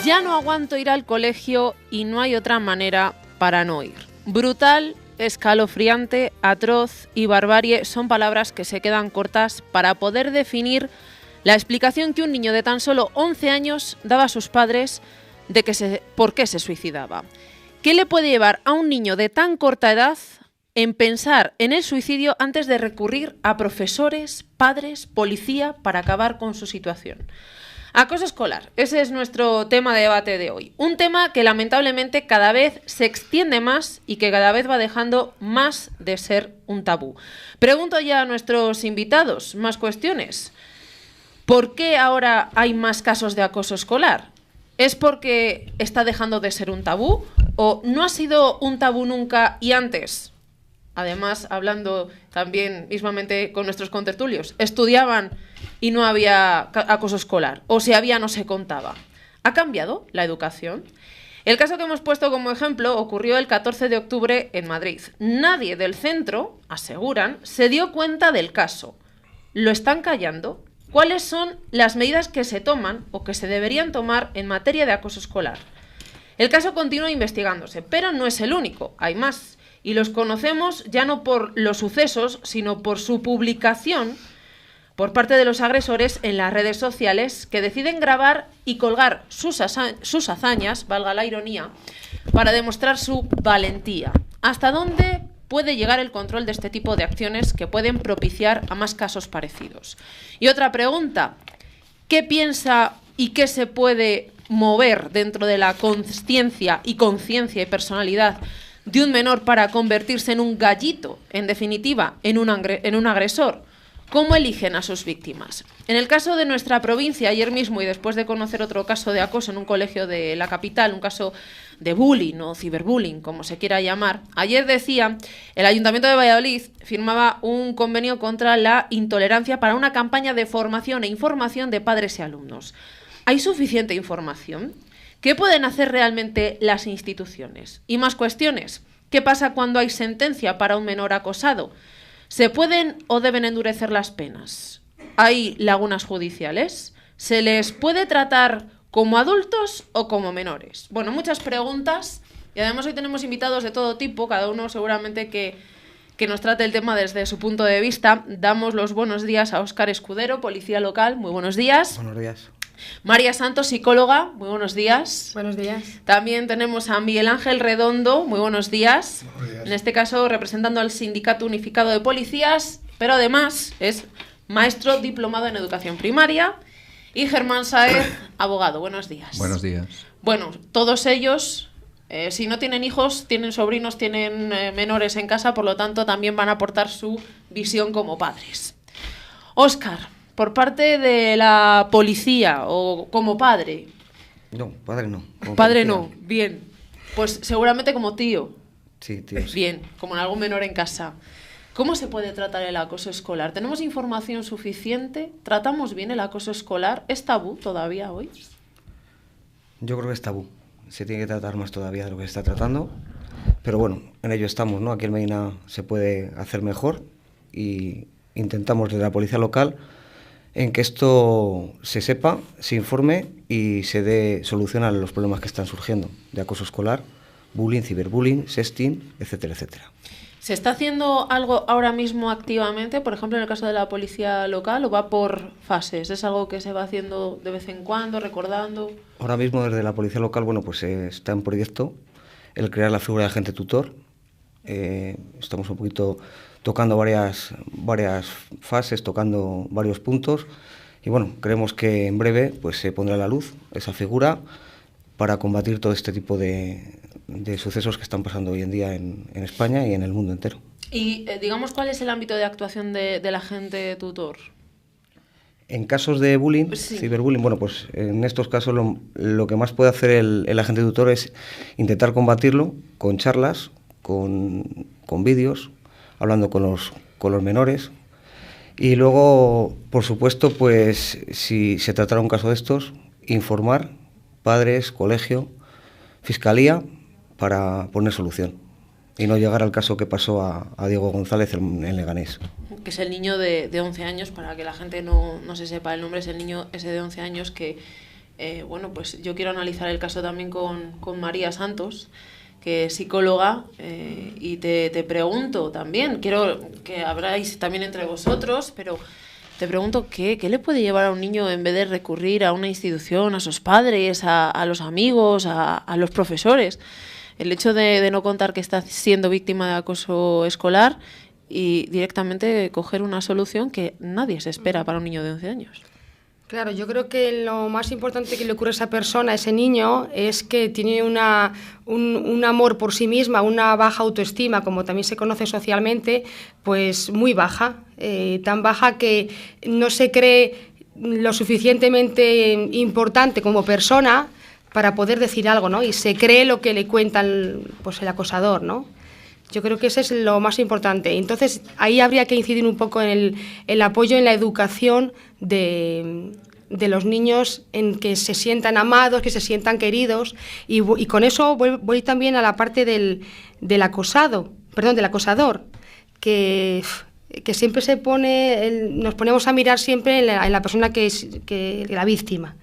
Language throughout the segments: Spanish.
Ya no aguanto ir al colegio y no hay otra manera para no ir. Brutal, escalofriante, atroz y barbarie son palabras que se quedan cortas para poder definir la explicación que un niño de tan solo 11 años daba a sus padres de por qué se suicidaba. ¿Qué le puede llevar a un niño de tan corta edad en pensar en el suicidio antes de recurrir a profesores, padres, policía para acabar con su situación? Acoso escolar, ese es nuestro tema de debate de hoy. Un tema que lamentablemente cada vez se extiende más y que cada vez va dejando más de ser un tabú. Pregunto ya a nuestros invitados, más cuestiones. ¿Por qué ahora hay más casos de acoso escolar? ¿Es porque está dejando de ser un tabú? ¿O no ha sido un tabú nunca y antes? Además, hablando también mismamente con nuestros contertulios, estudiaban y no había acoso escolar, o si había no se contaba. ¿Ha cambiado la educación? El caso que hemos puesto como ejemplo ocurrió el 14 de octubre en Madrid. Nadie del centro, aseguran, se dio cuenta del caso. ¿Lo están callando? ¿Cuáles son las medidas que se toman o que se deberían tomar en materia de acoso escolar? El caso continúa investigándose, pero no es el único, hay más. Y los conocemos ya no por los sucesos, sino por su publicación por parte de los agresores en las redes sociales, que deciden grabar y colgar sus hazañas, valga la ironía, para demostrar su valentía. ¿Hasta dónde puede llegar el control de este tipo de acciones que pueden propiciar a más casos parecidos? Y otra pregunta, ¿qué piensa y qué se puede mover dentro de la consciencia y personalidad de un menor para convertirse en un gallito, en definitiva, en un agresor? ¿Cómo eligen a sus víctimas? En el caso de nuestra provincia, ayer mismo, y después de conocer otro caso de acoso en un colegio de la capital, un caso de bullying o ciberbullying, como se quiera llamar, ayer decía, el Ayuntamiento de Valladolid firmaba un convenio contra la intolerancia para una campaña de formación e información de padres y alumnos. ¿Hay suficiente información? ¿Qué pueden hacer realmente las instituciones? Y más cuestiones. ¿Qué pasa cuando hay sentencia para un menor acosado? ¿Se pueden o deben endurecer las penas? ¿Hay lagunas judiciales? ¿Se les puede tratar como adultos o como menores? Bueno, muchas preguntas y además hoy tenemos invitados de todo tipo, cada uno seguramente que nos trate el tema desde su punto de vista. Damos los buenos días a Óscar Escudero, policía local. Muy buenos días. Buenos días. María Santos, psicóloga, muy buenos días. Buenos días. También tenemos a Miguel Ángel Redondo, muy buenos días. Buenos días. En este caso representando al Sindicato Unificado de Policías, pero además es maestro diplomado en educación primaria. Y Germán Sáez, abogado, buenos días. Buenos días. Bueno, todos ellos, si no tienen hijos, tienen sobrinos, tienen menores en casa, por lo tanto también van a aportar su visión como padres. Óscar, por parte de la policía o como padre. No, padre no. Padre no, bien. Pues seguramente como tío. Sí, tío. Sí. Bien, como en algún menor en casa. ¿Cómo se puede tratar el acoso escolar? ¿Tenemos información suficiente? ¿Tratamos bien el acoso escolar? ¿Es tabú todavía hoy? Yo creo que es tabú. Se tiene que tratar más todavía de lo que se está tratando. Pero bueno, en ello estamos, ¿no? Aquí en Medina se puede hacer mejor y intentamos desde la policía local en que esto se sepa, se informe y se dé solución a los problemas que están surgiendo de acoso escolar, bullying, ciberbullying, sexting, etcétera, etcétera. ¿Se está haciendo algo ahora mismo activamente, por ejemplo en el caso de la policía local, o va por fases? ¿Es algo que se va haciendo de vez en cuando, recordando? Ahora mismo desde la policía local, bueno, pues está en proyecto el crear la figura de agente tutor. Estamos un poquito tocando varias fases, tocando varios puntos y bueno, creemos que en breve pues se pondrá a la luz esa figura para combatir todo este tipo de sucesos que están pasando hoy en día en España y en el mundo entero. Y digamos, ¿cuál es el ámbito de actuación del agente tutor? En casos de bullying, Sí. ciberbullying, bueno, pues en estos casos lo que más puede hacer el agente tutor es intentar combatirlo con charlas, con vídeos, hablando con los menores. Y luego, por supuesto, pues si se tratara un caso de estos, informar padres, colegio, fiscalía, para poner solución. Y no llegar al caso que pasó a Diego González en Leganés. Que es el niño de 11 años, para que la gente no se sepa el nombre, es el niño ese de 11 años que bueno, pues yo quiero analizar el caso también con María Santos, que es psicóloga, y te pregunto también, quiero que habláis también entre vosotros, pero te pregunto ¿qué le puede llevar a un niño en vez de recurrir a una institución, a sus padres, a los amigos, a los profesores? El hecho de no contar que está siendo víctima de acoso escolar y directamente coger una solución que nadie se espera para un niño de 11 años. Claro, yo creo que lo más importante que le ocurre a esa persona, a ese niño, es que tiene un amor por sí misma, una baja autoestima, como también se conoce socialmente, pues muy baja, tan baja que no se cree lo suficientemente importante como persona para poder decir algo, ¿no? Y se cree lo que le cuenta el acosador, ¿no? Yo creo que ese es lo más importante. Entonces, ahí habría que incidir un poco en el apoyo en la educación de los niños, en que se sientan amados, que se sientan queridos. Y con eso voy también a la parte del acosador, que siempre nos ponemos a mirar siempre en la persona que es la víctima.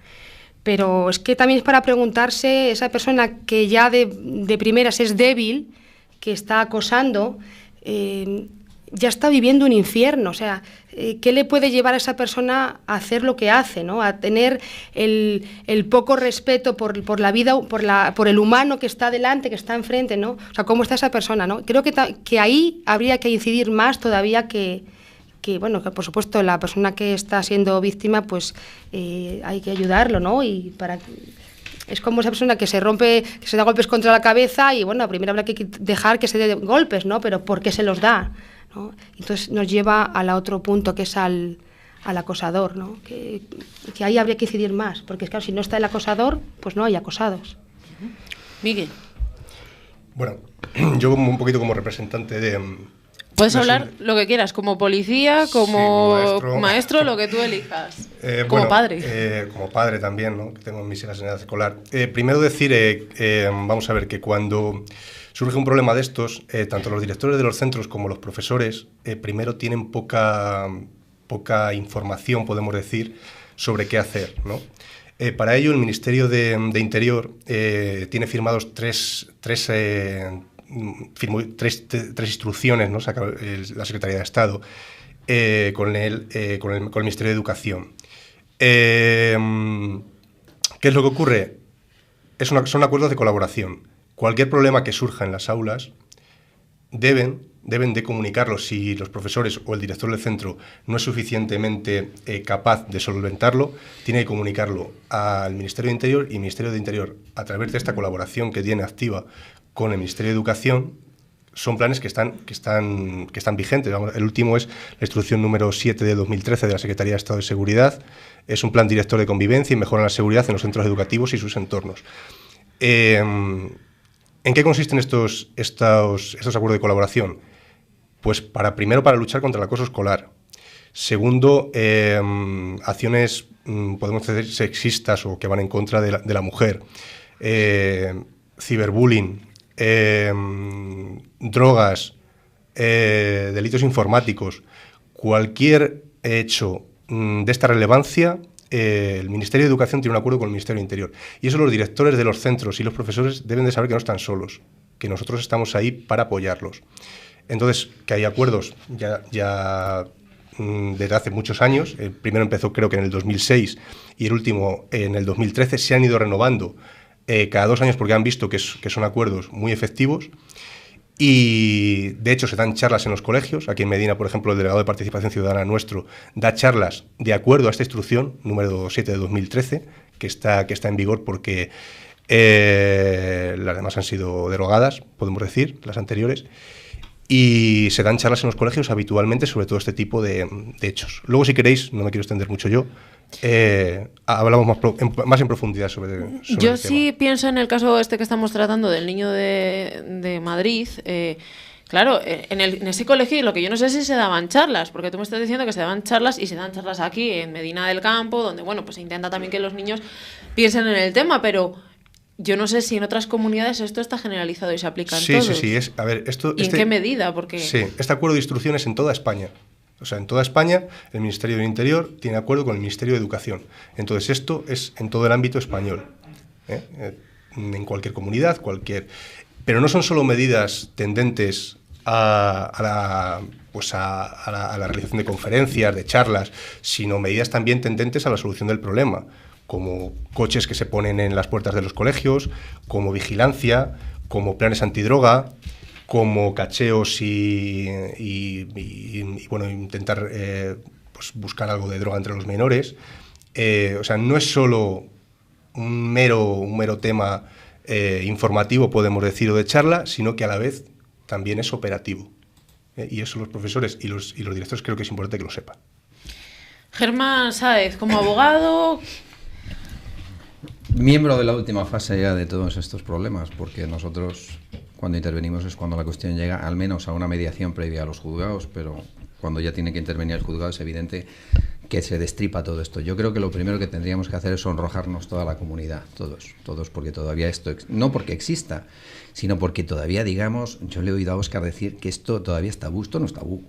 Pero es que también es para preguntarse, esa persona que ya de primeras es débil, que está acosando, ya está viviendo un infierno. O sea, ¿qué le puede llevar a esa persona a hacer lo que hace, ¿no? A tener el poco respeto por la vida, por el humano que está delante, que está enfrente, ¿no? O sea, ¿cómo está esa persona, no? Creo que ahí habría que incidir más todavía que por supuesto la persona que está siendo víctima, pues hay que ayudarlo, ¿no? Es como esa persona que se da golpes contra la cabeza y, bueno, primero habrá que dejar que se dé golpes, ¿no? Pero ¿por qué se los da? ¿No? Entonces nos lleva al otro punto, que es al acosador, ¿no? Que ahí habría que incidir más, porque claro, si no está el acosador, pues no hay acosados. Miguel. Bueno, yo un poquito como representante de... Puedes hablar lo que quieras, como policía, como maestro, lo que tú elijas. Como padre. Como padre también, ¿no? Que tengo mis hijas en edad escolar. Primero decir, vamos a ver, que cuando surge un problema de estos, tanto los directores de los centros como los profesores, primero tienen poca información, podemos decir, sobre qué hacer, ¿no? Para ello, el Ministerio de Interior tiene firmados tres instrucciones, ¿no? Saca la Secretaría de Estado con el Ministerio de Educación. ¿Qué es lo que ocurre? Son acuerdos de colaboración. Cualquier problema que surja en las aulas deben de comunicarlo. Si los profesores o el director del centro no es suficientemente capaz de solventarlo, tiene que comunicarlo al Ministerio de Interior, y el Ministerio de Interior, a través de esta colaboración que tiene activa con el Ministerio de Educación, son planes que están vigentes. El último es la instrucción número 7 de 2013 de la Secretaría de Estado de Seguridad. Es un plan director de convivencia y mejora la seguridad en los centros educativos y sus entornos. ¿En qué consisten estos acuerdos de colaboración? Pues primero para luchar contra el acoso escolar. Segundo, acciones, podemos decir, sexistas o que van en contra de la mujer. Ciberbullying, drogas, delitos informáticos. Cualquier hecho de esta relevancia, el Ministerio de Educación tiene un acuerdo con el Ministerio de Interior. Y eso los directores de los centros y los profesores deben de saber, que no están solos, que nosotros estamos ahí para apoyarlos. Entonces, que hay acuerdos ya desde hace muchos años. El primero empezó creo que en el 2006 y el último en el 2013. Se han ido renovando cada 2 años porque han visto que son acuerdos muy efectivos. Y de hecho se dan charlas en los colegios. Aquí en Medina, por ejemplo, el delegado de Participación Ciudadana nuestro da charlas de acuerdo a esta instrucción número 7 de 2013, que está en vigor porque las demás han sido derogadas, podemos decir, las anteriores. Y se dan charlas en los colegios habitualmente sobre todo este tipo de hechos. Luego, si queréis, no me quiero extender mucho yo, hablamos más en profundidad sobre yo el sí tema. Pienso en el caso este que estamos tratando del niño de Madrid. Claro, en ese colegio, lo que yo no sé es si se daban charlas, porque tú me estás diciendo que se daban charlas, y se dan charlas aquí en Medina del Campo, donde bueno, pues se intenta también que los niños piensen en el tema, pero yo no sé si en otras comunidades esto está generalizado y se aplica en todos. Sí. ¿En qué medida? Porque... Sí, este acuerdo de instrucción es en toda España. O sea, en toda España, el Ministerio del Interior tiene acuerdo con el Ministerio de Educación. Entonces, esto es en todo el ámbito español, en cualquier comunidad, Pero no son solo medidas tendentes a la realización de conferencias, de charlas, sino medidas también tendentes a la solución del problema, como coches que se ponen en las puertas de los colegios, como vigilancia, como planes antidroga, como cacheos y bueno, intentar buscar algo de droga entre los menores. O sea, no es solo un mero tema informativo, podemos decir, o de charla, sino que a la vez también es operativo. Y eso los profesores y los directores creo que es importante que lo sepan. Germán Sáez, como abogado... Miembro de la última fase ya de todos estos problemas, porque nosotros cuando intervenimos es cuando la cuestión llega al menos a una mediación previa a los juzgados, pero cuando ya tiene que intervenir el juzgado es evidente que se destripa todo esto. Yo creo que lo primero que tendríamos que hacer es sonrojarnos toda la comunidad, todos, porque todavía esto, no porque exista, sino porque todavía, digamos, yo le he oído a Óscar decir que esto todavía es tabú. Esto no es tabú.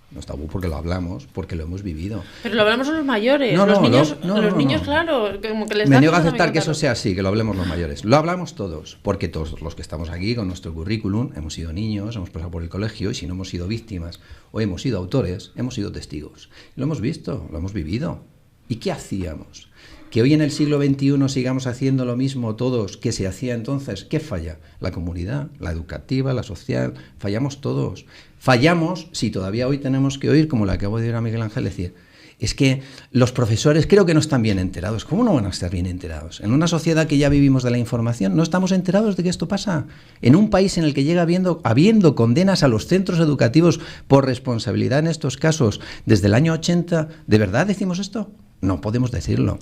No es tabú porque lo hablamos, porque lo hemos vivido. Pero lo hablamos los mayores. No, los niños, no. Claro, como que les me niego a aceptar que eso sea así, que lo hablemos los mayores. Lo hablamos todos, porque todos los que estamos aquí con nuestro currículum hemos sido niños, hemos pasado por el colegio, y si no hemos sido víctimas o hemos sido autores, hemos sido testigos. Lo hemos visto, lo hemos vivido. ¿Y qué hacíamos? Que hoy en el siglo XXI sigamos haciendo lo mismo todos que se hacía entonces. ¿Qué falla? La comunidad, la educativa, la social. Fallamos todos. Fallamos si todavía hoy tenemos que oír, como le acabo de oír a Miguel Ángel decir, es que los profesores creo que no están bien enterados. ¿Cómo no van a estar bien enterados? En una sociedad que ya vivimos de la información, no estamos enterados de que esto pasa. En un país en el que llega habiendo condenas a los centros educativos por responsabilidad en estos casos desde el año 80, ¿de verdad decimos esto? No podemos decirlo.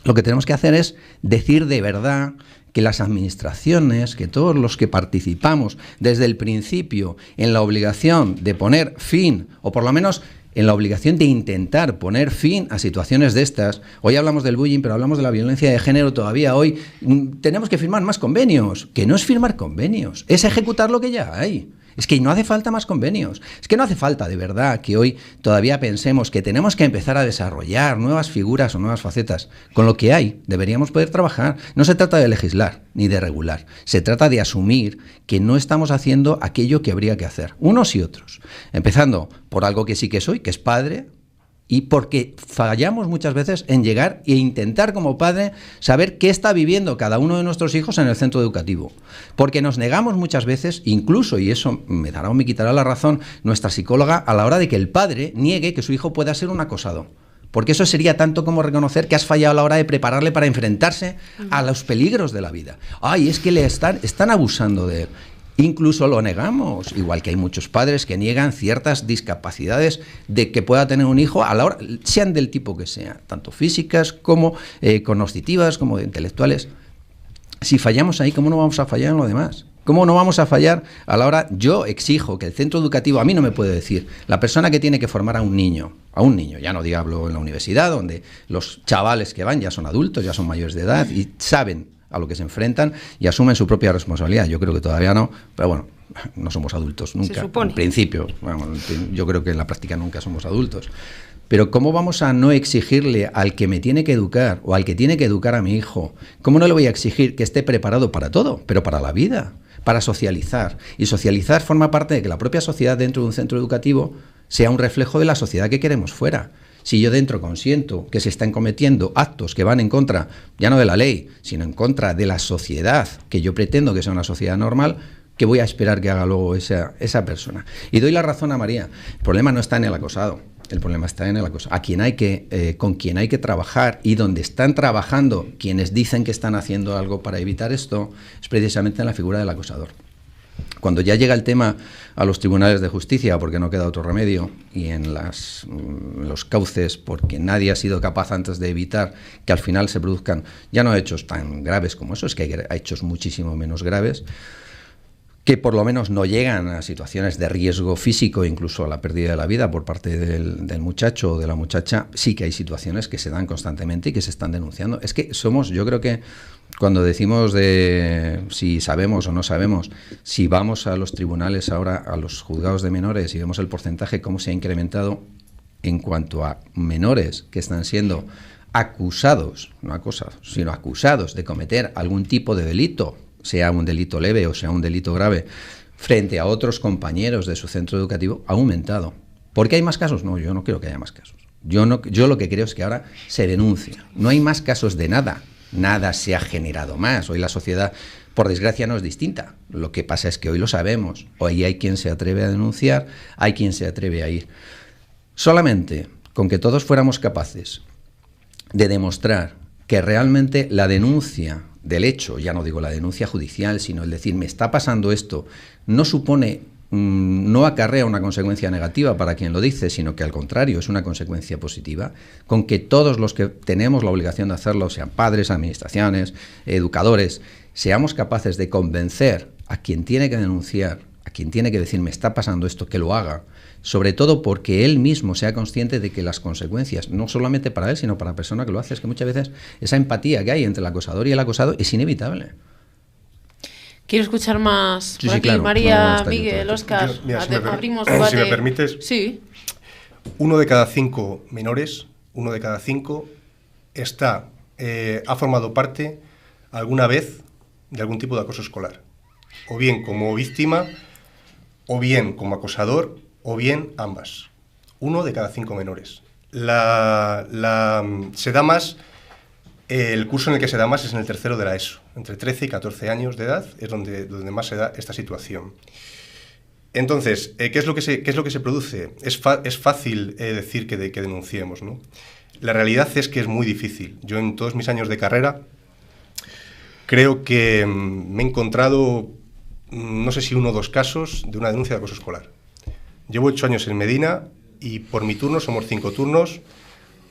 Lo que tenemos que hacer es decir de verdad que las administraciones, que todos los que participamos desde el principio en la obligación de poner fin, o por lo menos en la obligación de intentar poner fin a situaciones de estas. Hoy hablamos del bullying, pero hablamos de la violencia de género todavía hoy. Tenemos que firmar más convenios, que no es firmar convenios, es ejecutar lo que ya hay. Es que no hace falta más convenios. Es que no hace falta, de verdad, que hoy todavía pensemos que tenemos que empezar a desarrollar nuevas figuras o nuevas facetas. Con lo que hay, deberíamos poder trabajar. No se trata de legislar ni de regular. Se trata de asumir que no estamos haciendo aquello que habría que hacer, unos y otros. Empezando por algo que sí que soy, que es padre, y porque fallamos muchas veces en llegar e intentar como padre saber qué está viviendo cada uno de nuestros hijos en el centro educativo. Porque nos negamos muchas veces, incluso, y eso me dará o me quitará la razón, nuestra psicóloga, a la hora de que el padre niegue que su hijo pueda ser un acosado. Porque eso sería tanto como reconocer que has fallado a la hora de prepararle para enfrentarse a los peligros de la vida. Ay, es que están abusando de él. Incluso lo negamos, igual que hay muchos padres que niegan ciertas discapacidades de que pueda tener un hijo a la hora, sean del tipo que sea, tanto físicas como cognitivas, como intelectuales. Si fallamos ahí, ¿cómo no vamos a fallar en lo demás? ¿Cómo no vamos a fallar a la hora? Yo exijo que el centro educativo, a mí no me puede decir, la persona que tiene que formar a un niño, ya no hablo en la universidad, donde los chavales que van ya son adultos, ya son mayores de edad y saben a lo que se enfrentan y asumen su propia responsabilidad. Yo creo que todavía no, pero bueno, no somos adultos nunca. Se supone. En principio, bueno, yo creo que en la práctica nunca somos adultos. Pero ¿cómo vamos a no exigirle al que me tiene que educar o al que tiene que educar a mi hijo? ¿Cómo no le voy a exigir que esté preparado para todo, pero para la vida, para socializar? Y socializar forma parte de que la propia sociedad dentro de un centro educativo sea un reflejo de la sociedad que queremos fuera. Si yo dentro consiento que se están cometiendo actos que van en contra, ya no de la ley, sino en contra de la sociedad, que yo pretendo que sea una sociedad normal, ¿qué voy a esperar que haga luego esa persona? Y doy la razón a María. El problema no está en el acosado, el problema está en el acoso. Con quien hay que trabajar y donde están trabajando quienes dicen que están haciendo algo para evitar esto, es precisamente en la figura del acosador. Cuando ya llega el tema a los tribunales de justicia, porque no queda otro remedio, y en los cauces, porque nadie ha sido capaz antes de evitar que al final se produzcan, ya no hechos tan graves como eso, es que hay hechos muchísimo menos graves, que por lo menos no llegan a situaciones de riesgo físico, incluso a la pérdida de la vida por parte del muchacho o de la muchacha, sí que hay situaciones que se dan constantemente y que se están denunciando. Es que yo creo que cuando decimos de si sabemos o no sabemos, si vamos a los tribunales ahora, a los juzgados de menores y vemos el porcentaje, cómo se ha incrementado, en cuanto a menores que están siendo acusados, no acosados, sino acusados de cometer algún tipo de delito, sea un delito leve o sea un delito grave, frente a otros compañeros de su centro educativo, ha aumentado. ¿Por qué hay más casos? No, yo no creo que haya más casos. Yo lo que creo es que ahora se denuncia. No hay más casos de nada. Nada se ha generado más. Hoy la sociedad, por desgracia, no es distinta. Lo que pasa es que hoy lo sabemos. Hoy hay quien se atreve a denunciar, hay quien se atreve a ir. Solamente con que todos fuéramos capaces de demostrar que realmente la denuncia del hecho, ya no digo la denuncia judicial, sino el decir, me está pasando esto, no supone, no acarrea una consecuencia negativa para quien lo dice, sino que al contrario es una consecuencia positiva, con que todos los que tenemos la obligación de hacerlo, sean padres, administraciones, educadores, seamos capaces de convencer a quien tiene que denunciar, a quien tiene que decir, me está pasando esto, que lo haga, sobre todo porque él mismo sea consciente de que las consecuencias, no solamente para él, sino para la persona que lo hace, es que muchas veces esa empatía que hay entre el acosador y el acosado es inevitable. Quiero escuchar más por aquí, claro. María, Miguel, Óscar, abrimos debate. Si me permites, sí. 1 de cada 5 menores, 1 de cada 5 ha formado parte alguna vez de algún tipo de acoso escolar, o bien como víctima, o bien como acosador, o bien ambas. 1 de cada 5 menores. Se da más, el curso en el que se da más es en el tercero de la ESO. Entre 13 y 14 años de edad es donde más se da esta situación. Entonces, ¿qué es lo que se produce? Es fácil decir que denunciemos, ¿no? La realidad es que es muy difícil. Yo en todos mis años de carrera creo que me he encontrado, no sé si 1 o 2 casos de una denuncia de acoso escolar. Llevo 8 años en Medina y por mi turno, somos 5 turnos,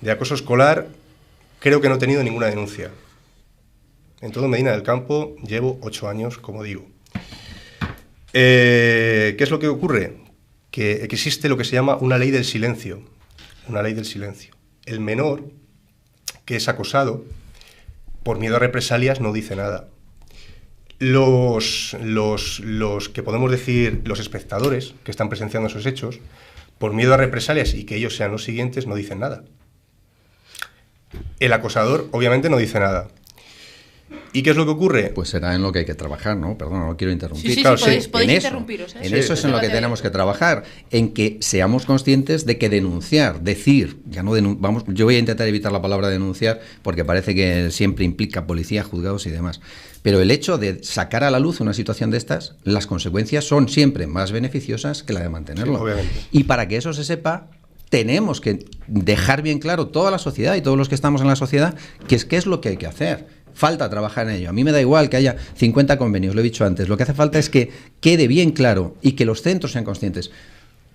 de acoso escolar creo que no he tenido ninguna denuncia. En todo Medina del Campo llevo 8 años, como digo. ¿Qué es lo que ocurre? Que existe lo que se llama una ley del silencio. Una ley del silencio. El menor que es acosado, por miedo a represalias, no dice nada. Los que podemos decir, los espectadores que están presenciando esos hechos, por miedo a represalias y que ellos sean los siguientes, no dicen nada. El acosador, obviamente, no dice nada. ¿Y qué es lo que ocurre? Pues será en lo que hay que trabajar, ¿no? Perdón, no quiero interrumpir. Sí, claro, podéis en interrumpiros. En eso es en lo que tenemos que trabajar, en que seamos conscientes de que denunciar, decir, yo voy a intentar evitar la palabra denunciar porque parece que siempre implica policía, juzgados y demás. Pero el hecho de sacar a la luz una situación de estas, las consecuencias son siempre más beneficiosas que la de mantenerlo. Sí, obviamente. Y para que eso se sepa, tenemos que dejar bien claro toda la sociedad y todos los que estamos en la sociedad qué es lo que hay que hacer. Falta trabajar en ello. A mí me da igual que haya 50 convenios, lo he dicho antes. Lo que hace falta es que quede bien claro y que los centros sean conscientes.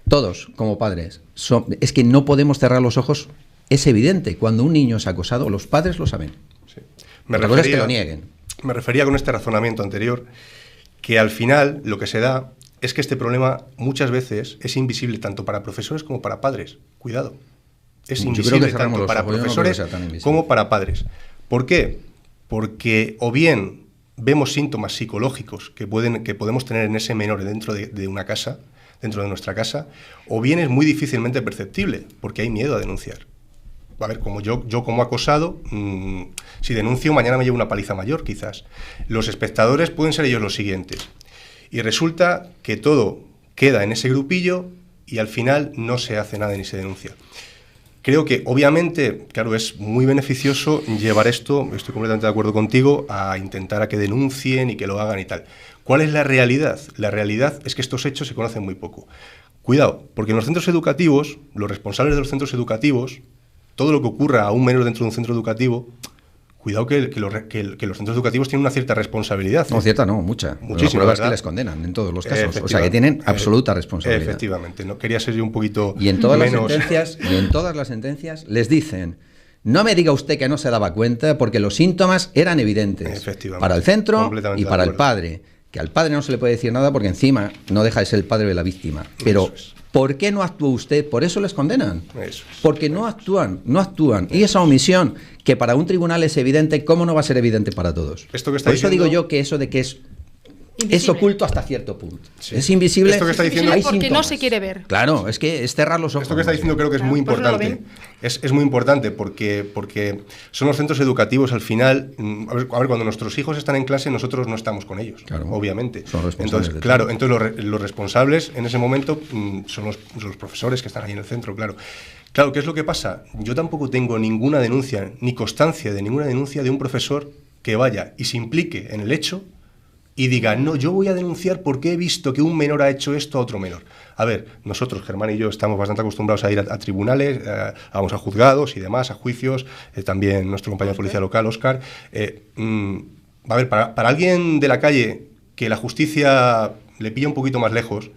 Todos, como padres, es que no podemos cerrar los ojos. Es evidente, cuando un niño es acosado, los padres lo saben. Sí. Otra cosa es que lo nieguen. Me refería con este razonamiento anterior que al final lo que se da es que este problema muchas veces es invisible tanto para profesores como para padres. Cuidado. Es invisible tanto para profesores como para padres. ¿Por qué? Porque o bien vemos síntomas psicológicos que podemos tener en ese menor dentro de una casa, dentro de nuestra casa, o bien es muy difícilmente perceptible, porque hay miedo a denunciar. A ver, como yo como acosado, si denuncio, mañana me llevo una paliza mayor, quizás. Los espectadores pueden ser ellos los siguientes. Y resulta que todo queda en ese grupillo y al final no se hace nada ni se denuncia. Creo que, obviamente, claro, es muy beneficioso llevar esto, estoy completamente de acuerdo contigo, a intentar a que denuncien y que lo hagan y tal. ¿Cuál es la realidad? La realidad es que estos hechos se conocen muy poco. Cuidado, porque en los centros educativos, los responsables de los centros educativos, todo lo que ocurra a un menor dentro de un centro educativo, cuidado que los centros educativos tienen una cierta responsabilidad. No, cierta no, mucha. Muchísima, la prueba es que les condenan en todos los casos. O sea, que tienen absoluta responsabilidad. Efectivamente, no quería ser yo un poquito y en todas menos... las sentencias les dicen, no me diga usted que no se daba cuenta porque los síntomas eran evidentes para el centro y para el padre. Que al padre no se le puede decir nada porque encima no deja de ser el padre de la víctima. Pero ¿por qué no actuó usted? Por eso les condenan. Porque no actúan. Y esa omisión, que para un tribunal es evidente, ¿cómo no va a ser evidente para todos? Esto que está Por eso diciendo... digo yo que eso de que es es oculto hasta cierto punto. Sí. Es invisible. Esto que está diciendo porque síntomas. No se quiere ver. Claro, es que es cerrar los ojos. Esto que está diciendo creo que es muy importante. Es muy importante porque son los centros educativos al final. A ver, cuando nuestros hijos están en clase, nosotros no estamos con ellos, claro, obviamente. Son responsables. Entonces, claro, entonces los responsables en ese momento son los profesores que están ahí en el centro, claro. Claro, ¿qué es lo que pasa? Yo tampoco tengo ninguna denuncia, ni constancia de ninguna denuncia de un profesor que vaya y se implique en el hecho y diga, no, yo voy a denunciar porque he visto que un menor ha hecho esto a otro menor. A ver, nosotros, Germán y yo, estamos bastante acostumbrados a ir a tribunales, vamos a juzgados y demás, a juicios, también nuestro compañero de policía local, Óscar. A ver, para alguien de la calle que la justicia le pilla un poquito más lejos,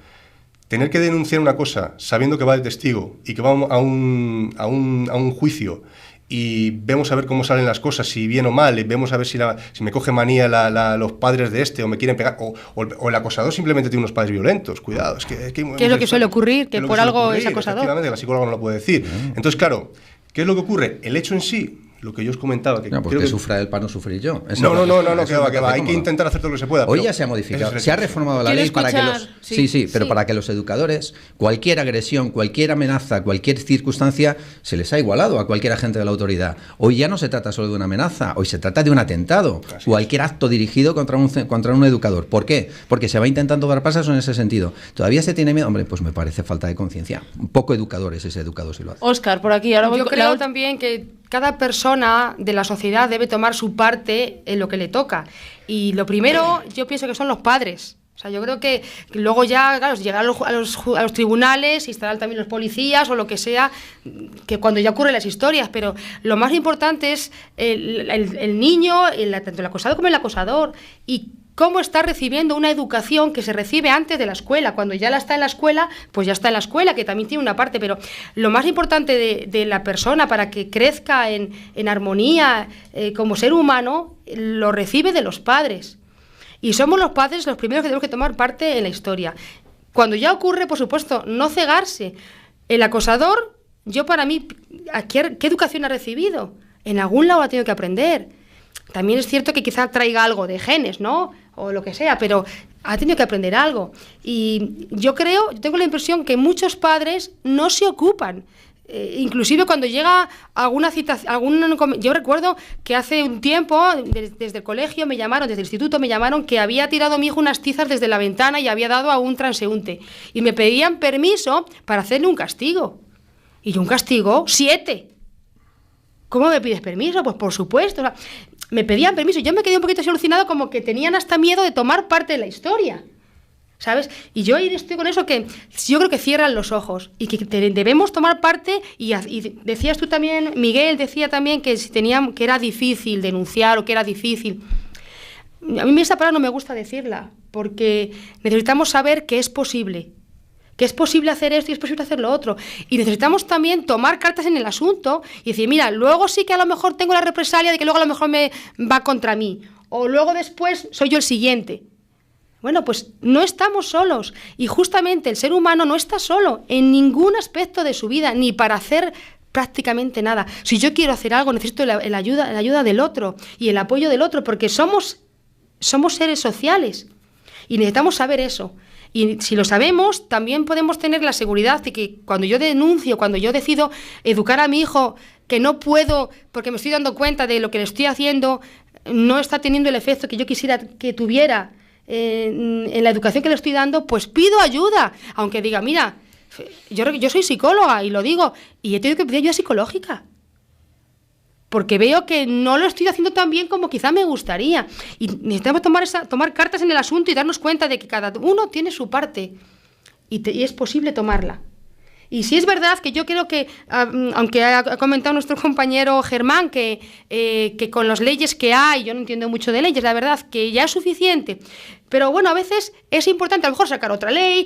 tener que denunciar una cosa sabiendo que va de testigo y que va a un juicio y vemos a ver cómo salen las cosas, si bien o mal, y vemos a ver si me coge manía los padres de este o me quieren pegar, o el acosador simplemente tiene unos padres violentos, cuidado. ¿Qué es lo que suele ocurrir? Que por algo es acosador. Efectivamente, la psicóloga no lo puede decir. Entonces, claro, ¿qué es lo que ocurre? El hecho en sí, lo que yo os comentaba... Que no, porque creo que sufra él para no sufrir yo. No, que va. Hay que intentar hacer todo lo que se pueda. Hoy ya se ha modificado, se ha reformado la ley para que los... Sí, pero para que los educadores, cualquier agresión, cualquier amenaza, cualquier circunstancia, se les ha igualado a cualquier agente de la autoridad. Hoy ya no se trata solo de una amenaza, hoy se trata de un atentado. Así cualquier acto dirigido contra un educador. ¿Por qué? Porque se va intentando dar pasos en ese sentido. ¿Todavía se tiene miedo? Hombre, pues me parece falta de conciencia. Un poco educador es ese educado si lo hace. Óscar, por aquí. Ahora voy. Yo creo también que cada persona de la sociedad debe tomar su parte en lo que le toca. Y lo primero, yo pienso que son los padres. O sea, yo creo que luego ya, claro, llegar a los tribunales, instalar también los policías o lo que sea, que cuando ya ocurren las historias, pero lo más importante es el niño, tanto el acosador como el acosador, y cómo está recibiendo una educación que se recibe antes de la escuela. Cuando ya está en la escuela, pues ya está en la escuela, que también tiene una parte, pero lo más importante de la persona para que crezca en armonía como ser humano, lo recibe de los padres. Y somos los padres los primeros que tenemos que tomar parte en la historia. Cuando ya ocurre, por supuesto, no cegarse. El acosador, yo para mí, ¿qué educación ha recibido? En algún lado ha tenido que aprender. También es cierto que quizá traiga algo de genes, ¿no? O lo que sea, pero ha tenido que aprender algo. Y yo tengo la impresión que muchos padres no se ocupan. Inclusive cuando llega alguna citación, yo recuerdo que hace un tiempo desde el colegio me llamaron, desde el instituto me llamaron que había tirado mi hijo unas tizas desde la ventana y había dado a un transeúnte y me pedían permiso para hacerle un castigo. Y yo un castigo, 7. ¿Cómo me pides permiso? Pues por supuesto. O sea, me pedían permiso. Yo me quedé un poquito alucinado, como que tenían hasta miedo de tomar parte de la historia, ¿sabes? Y yo estoy con eso, que yo creo que cierran los ojos y que debemos tomar parte. Y decías tú también, Miguel decía también que que era difícil denunciar o que era difícil. A mí esa palabra no me gusta decirla, porque necesitamos saber que es posible hacer esto y es posible hacer lo otro. Y necesitamos también tomar cartas en el asunto y decir, mira, luego sí que a lo mejor tengo la represalia de que luego a lo mejor me va contra mí. O luego después soy yo el siguiente. Bueno, pues no estamos solos. Y justamente el ser humano no está solo en ningún aspecto de su vida, ni para hacer prácticamente nada. Si yo quiero hacer algo, necesito la ayuda del otro y el apoyo del otro, porque somos seres sociales y necesitamos saber eso. Y si lo sabemos, también podemos tener la seguridad de que cuando yo denuncio, cuando yo decido educar a mi hijo, que no puedo, porque me estoy dando cuenta de lo que le estoy haciendo, no está teniendo el efecto que yo quisiera que tuviera en la educación que le estoy dando, pues pido ayuda. Aunque diga, mira, yo soy psicóloga y lo digo, y he tenido que pedir ayuda psicológica. Porque veo que no lo estoy haciendo tan bien como quizá me gustaría. Y necesitamos tomar cartas en el asunto y darnos cuenta de que cada uno tiene su parte. Y es posible tomarla. Y sí es verdad que yo creo que, aunque ha comentado nuestro compañero Germán, que con las leyes que hay, yo no entiendo mucho de leyes, la verdad, que ya es suficiente. Pero bueno, a veces es importante a lo mejor sacar otra ley,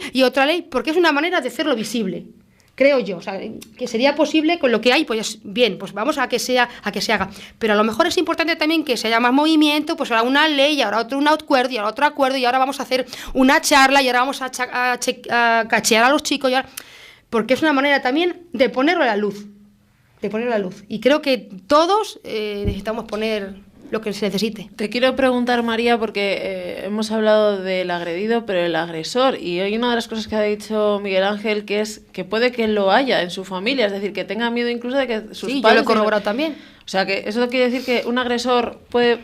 porque es una manera de hacerlo visible. Creo yo, o sea, que sería posible con lo que hay, pues bien, pues vamos a que se haga. Pero a lo mejor es importante también que se haya más movimiento, pues ahora una ley, ahora un acuerdo, y ahora otro acuerdo, y ahora vamos a hacer una charla, y ahora vamos a cachear a los chicos, porque es una manera también de ponerlo a la luz. Y creo que todos necesitamos poner lo que se necesite. Te quiero preguntar, María, porque hemos hablado del agredido, pero el agresor, y hay una de las cosas que ha dicho Miguel Ángel, que es que puede que lo haya en su familia, es decir, que tenga miedo incluso de que sus Sí, padres... yo lo he corroborado también. O sea, que eso quiere decir que un agresor puede,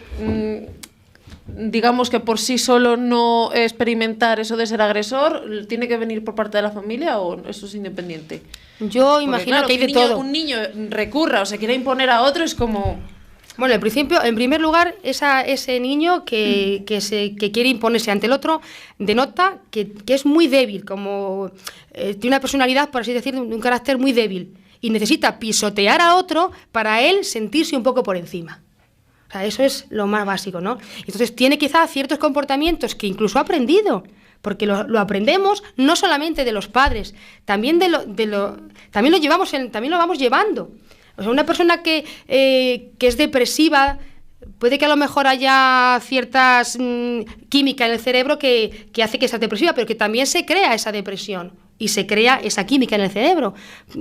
digamos que por sí solo no experimentar eso de ser agresor, ¿tiene que venir por parte de la familia o eso es independiente? Yo Porque, imagino claro, que hay de un niño, todo. un niño recurra o se quiera imponer a otro es como... Bueno, en principio, en primer lugar, ese niño que quiere imponerse ante el otro denota que es muy débil, como tiene una personalidad, por así decirlo, de un carácter muy débil y necesita pisotear a otro para él sentirse un poco por encima. O sea, eso es lo más básico, ¿no? Entonces tiene quizás ciertos comportamientos que incluso ha aprendido, porque lo aprendemos no solamente de los padres, también también lo vamos llevando. O sea, una persona que es depresiva, puede que a lo mejor haya ciertas química en el cerebro que hace que sea depresiva, pero que también se crea esa depresión y se crea esa química en el cerebro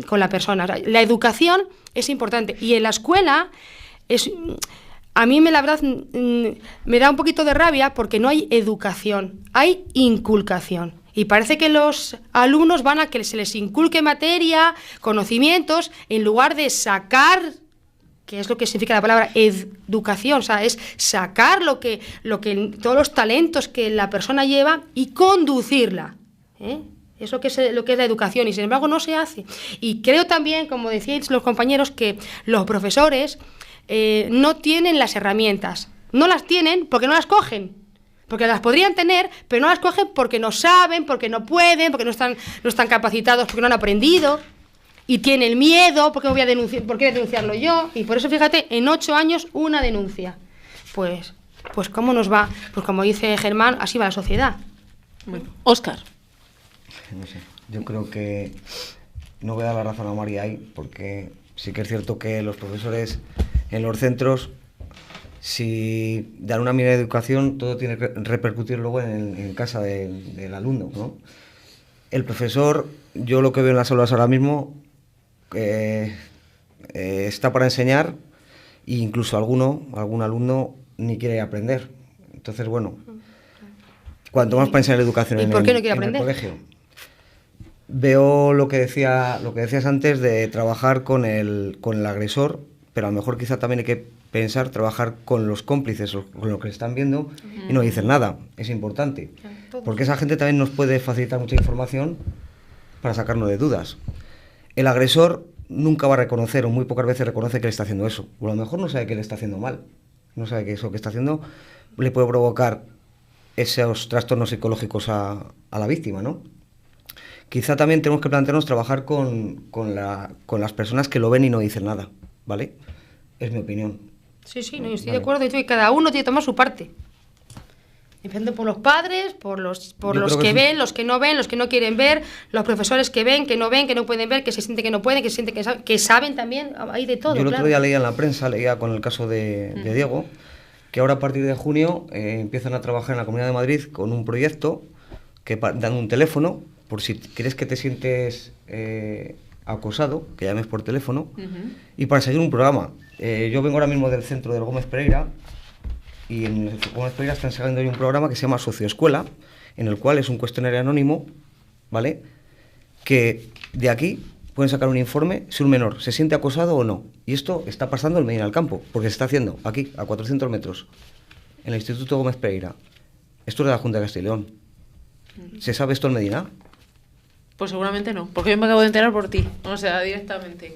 con la persona. O sea, la educación es importante y en la escuela a mí la verdad me da un poquito de rabia porque no hay educación, hay inculcación. Y parece que los alumnos van a que se les inculque materia, conocimientos, en lugar de sacar, que es lo que significa la palabra educación, o sea, es sacar todos los talentos que la persona lleva y conducirla. Es lo que es la educación y sin embargo no se hace. Y creo también, como decíais los compañeros, que los profesores no tienen las herramientas. No las tienen porque no las cogen. Porque las podrían tener, pero no las cogen porque no saben, porque no pueden, porque no están capacitados, porque no han aprendido. Y tienen miedo, ¿por qué voy a denunciar? ¿Por qué voy a denunciarlo yo? Y por eso, fíjate, en 8 años una denuncia. Pues ¿cómo nos va? Pues como dice Germán, así va la sociedad. Bueno, Óscar. No sé, yo creo que no voy a dar la razón a María ahí, porque sí que es cierto que los profesores en los centros, si dan una mínima educación, todo tiene que repercutir luego en casa del alumno, ¿no? El profesor, yo lo que veo en las aulas ahora mismo, está para enseñar e incluso algún alumno ni quiere aprender. Entonces, bueno, cuanto más para enseñar educación en el colegio. Veo lo que decías antes de trabajar con el agresor, pero a lo mejor quizá también hay que trabajar con los cómplices, con lo que están viendo y no dicen nada. Es importante, porque esa gente también nos puede facilitar mucha información para sacarnos de dudas. El agresor nunca va a reconocer, o muy pocas veces reconoce que le está haciendo eso, o a lo mejor no sabe que le está haciendo mal, no sabe que eso que está haciendo le puede provocar esos trastornos psicológicos a la víctima, ¿no? Quizá también tenemos que plantearnos trabajar con las personas que lo ven y no dicen nada, ¿vale? Es mi opinión. Sí, no, yo estoy de acuerdo. Y cada uno tiene que tomar su parte. Empezando por los padres, por los que ven, los que no ven, los que no quieren ver, los profesores que ven, que no pueden ver, que se sienten que no pueden, que se sienten que saben también, hay de todo. Yo el otro día leía en la prensa, leía con el caso de Diego, que ahora a partir de junio empiezan a trabajar en la Comunidad de Madrid con un proyecto que dan un teléfono, por si crees que te sientes acosado, que llames por teléfono, y para seguir un programa. Yo vengo ahora mismo del centro del Gómez Pereira, y en el Gómez Pereira están sacando hoy un programa que se llama Socioescuela, en el cual es un cuestionario anónimo, ¿vale? Que de aquí pueden sacar un informe si un menor se siente acosado o no. Y esto está pasando en Medina del Campo, porque se está haciendo aquí, a 400 metros, en el Instituto Gómez Pereira. Esto es de la Junta de Castilla y León. ¿Se sabe esto en Medina? Pues seguramente no, porque yo me acabo de enterar por ti, o sea, directamente.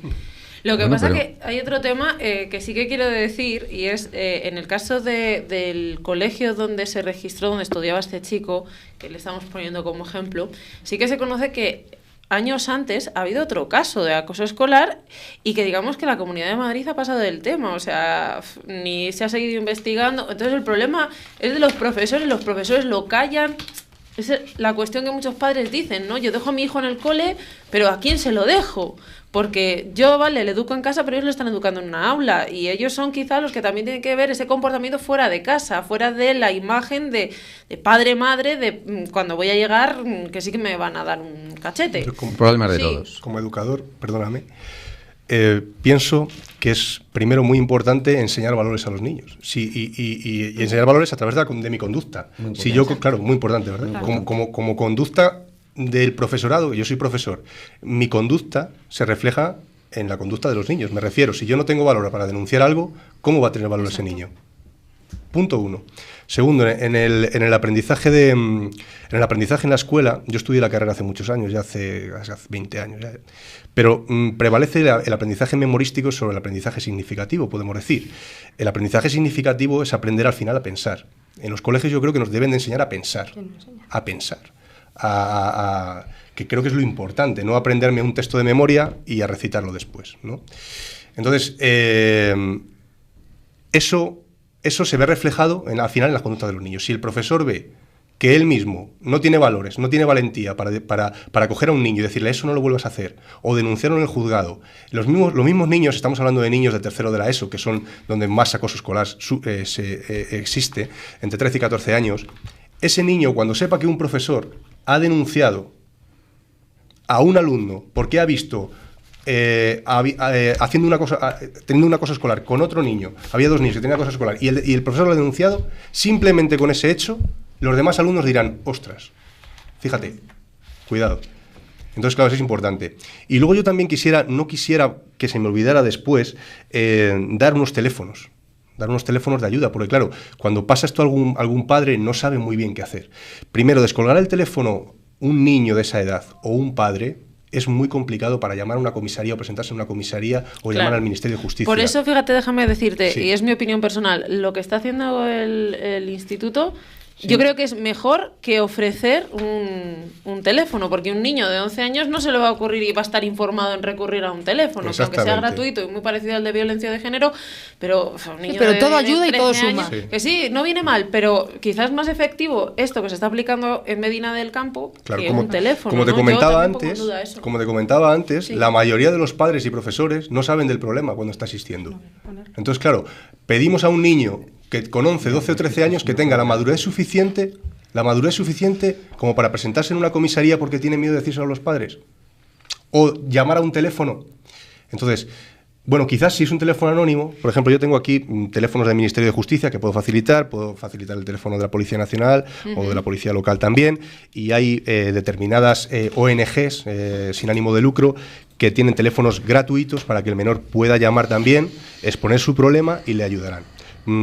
Lo que pasa es que hay otro tema que sí que quiero decir, y es en el caso del colegio donde se registró, donde estudiaba este chico, que le estamos poniendo como ejemplo, sí que se conoce que años antes ha habido otro caso de acoso escolar y que digamos que la Comunidad de Madrid ha pasado del tema, o sea, ni se ha seguido investigando. Entonces el problema es de los profesores lo callan. Es la cuestión que muchos padres dicen, ¿no? Yo dejo a mi hijo en el cole, pero ¿a quién se lo dejo? Porque yo, vale, le educo en casa, pero ellos lo están educando en una aula. Y ellos son quizá los que también tienen que ver ese comportamiento fuera de casa, fuera de la imagen de padre-madre, de cuando voy a llegar, que sí que me van a dar un cachete. Problemas de todos. Como educador, perdóname, pienso que es primero muy importante enseñar valores a los niños. Y enseñar valores a través de mi conducta. Si yo, claro, muy importante, ¿verdad? Claro. Como conducta del profesorado, yo soy profesor, mi conducta se refleja en la conducta de los niños. Me refiero, si yo no tengo valor para denunciar algo, ¿cómo va a tener valor ese niño? Punto 1. Segundo, en el aprendizaje en la escuela, yo estudié la carrera hace muchos años, ya hace 20 años, ya, pero prevalece el aprendizaje memorístico sobre el aprendizaje significativo, podemos decir. El aprendizaje significativo es aprender al final a pensar. En los colegios yo creo que nos deben de enseñar a pensar, que creo que es lo importante, no aprenderme un texto de memoria y a recitarlo después, ¿no? Entonces, eso se ve reflejado al final en la conducta de los niños. Si el profesor ve que él mismo no tiene valores, no tiene valentía para coger a un niño y decirle eso no lo vuelvas a hacer, o denunciarlo en el juzgado, los mismos niños, estamos hablando de niños de tercero de la ESO, que son donde más acoso escolar existe, entre 13 y 14 años, ese niño, cuando sepa que un profesor ha denunciado a un alumno porque ha visto haciendo teniendo una cosa escolar con otro niño, había 2 niños que tenían cosa escolar y el profesor lo ha denunciado, simplemente con ese hecho, los demás alumnos dirán, ostras, fíjate, cuidado. Entonces, claro, eso es importante. Y luego yo también no quisiera que se me olvidara después dar unos teléfonos de ayuda, porque claro, cuando pasa esto algún padre no sabe muy bien qué hacer. Primero, descolgar el teléfono un niño de esa edad o un padre es muy complicado para llamar a una comisaría o presentarse en una comisaría o llamar al Ministerio de Justicia. Por eso, fíjate, déjame decirte, Sí. y es mi opinión personal, lo que está haciendo el instituto, Sí. yo creo que es mejor que ofrecer un teléfono, porque un niño de 11 años no se le va a ocurrir y va a estar informado en recurrir a un teléfono, que aunque sea Exactamente. gratuito y muy parecido al de violencia de género, pero o sea, un niño Pero todo de ayuda y 13 todo años, suma. Sí. que sí, no viene mal, pero quizás es más efectivo esto que se está aplicando en Medina del Campo Claro, que como, un teléfono. como te ¿no? comentaba Yo también pongo en antes, duda eso. Sí. la mayoría de los padres y profesores no saben del problema cuando está asistiendo. Entonces, claro, pedimos a un niño que con 11, 12 o 13 años que tenga la madurez suficiente como para presentarse en una comisaría porque tiene miedo de decírselo a los padres o llamar a un teléfono. Entonces, bueno, quizás si es un teléfono anónimo, por ejemplo, yo tengo aquí teléfonos del Ministerio de Justicia que puedo facilitar el teléfono de la Policía Nacional o de la Policía Local también, y hay determinadas ONGs sin ánimo de lucro que tienen teléfonos gratuitos para que el menor pueda llamar también, exponer su problema y le ayudarán.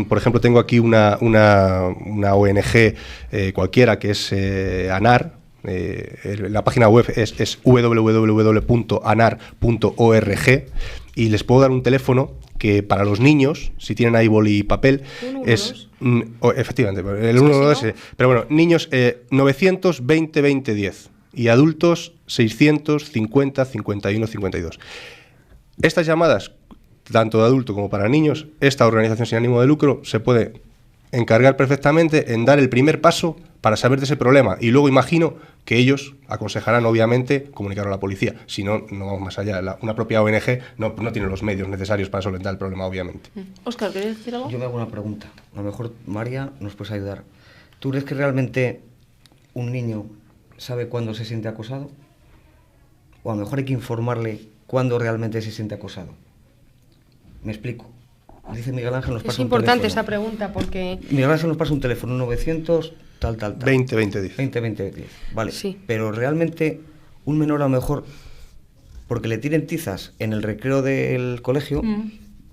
Por ejemplo, tengo aquí una ONG cualquiera que es ANAR. La página web es www.anar.org y les puedo dar un teléfono que para los niños, si tienen ahí boli y papel, es... efectivamente, el 112. Pero bueno, niños 920 20 10 y adultos 650 51 52. Estas llamadas, tanto de adulto como para niños, esta organización sin ánimo de lucro se puede encargar perfectamente en dar el primer paso para saber de ese problema, y luego imagino que ellos aconsejarán obviamente comunicarlo a la policía. Si no, no vamos más allá. Una propia ONG no tiene los medios necesarios para solventar el problema, obviamente. Óscar, ¿quieres decir algo? Yo me hago una pregunta. A lo mejor María nos puedes ayudar. ¿Tú crees que realmente un niño sabe cuándo se siente acosado? O a lo mejor hay que informarle cuándo realmente se siente acosado. Me explico. Dice Miguel Ángel, nos pasa Es un importante teléfono. esa pregunta porque... Miguel Ángel nos pasa un teléfono 900 tal. 20 20 10. 20 10. Vale. Sí. Pero realmente un menor a lo mejor, porque le tiren tizas en el recreo del colegio,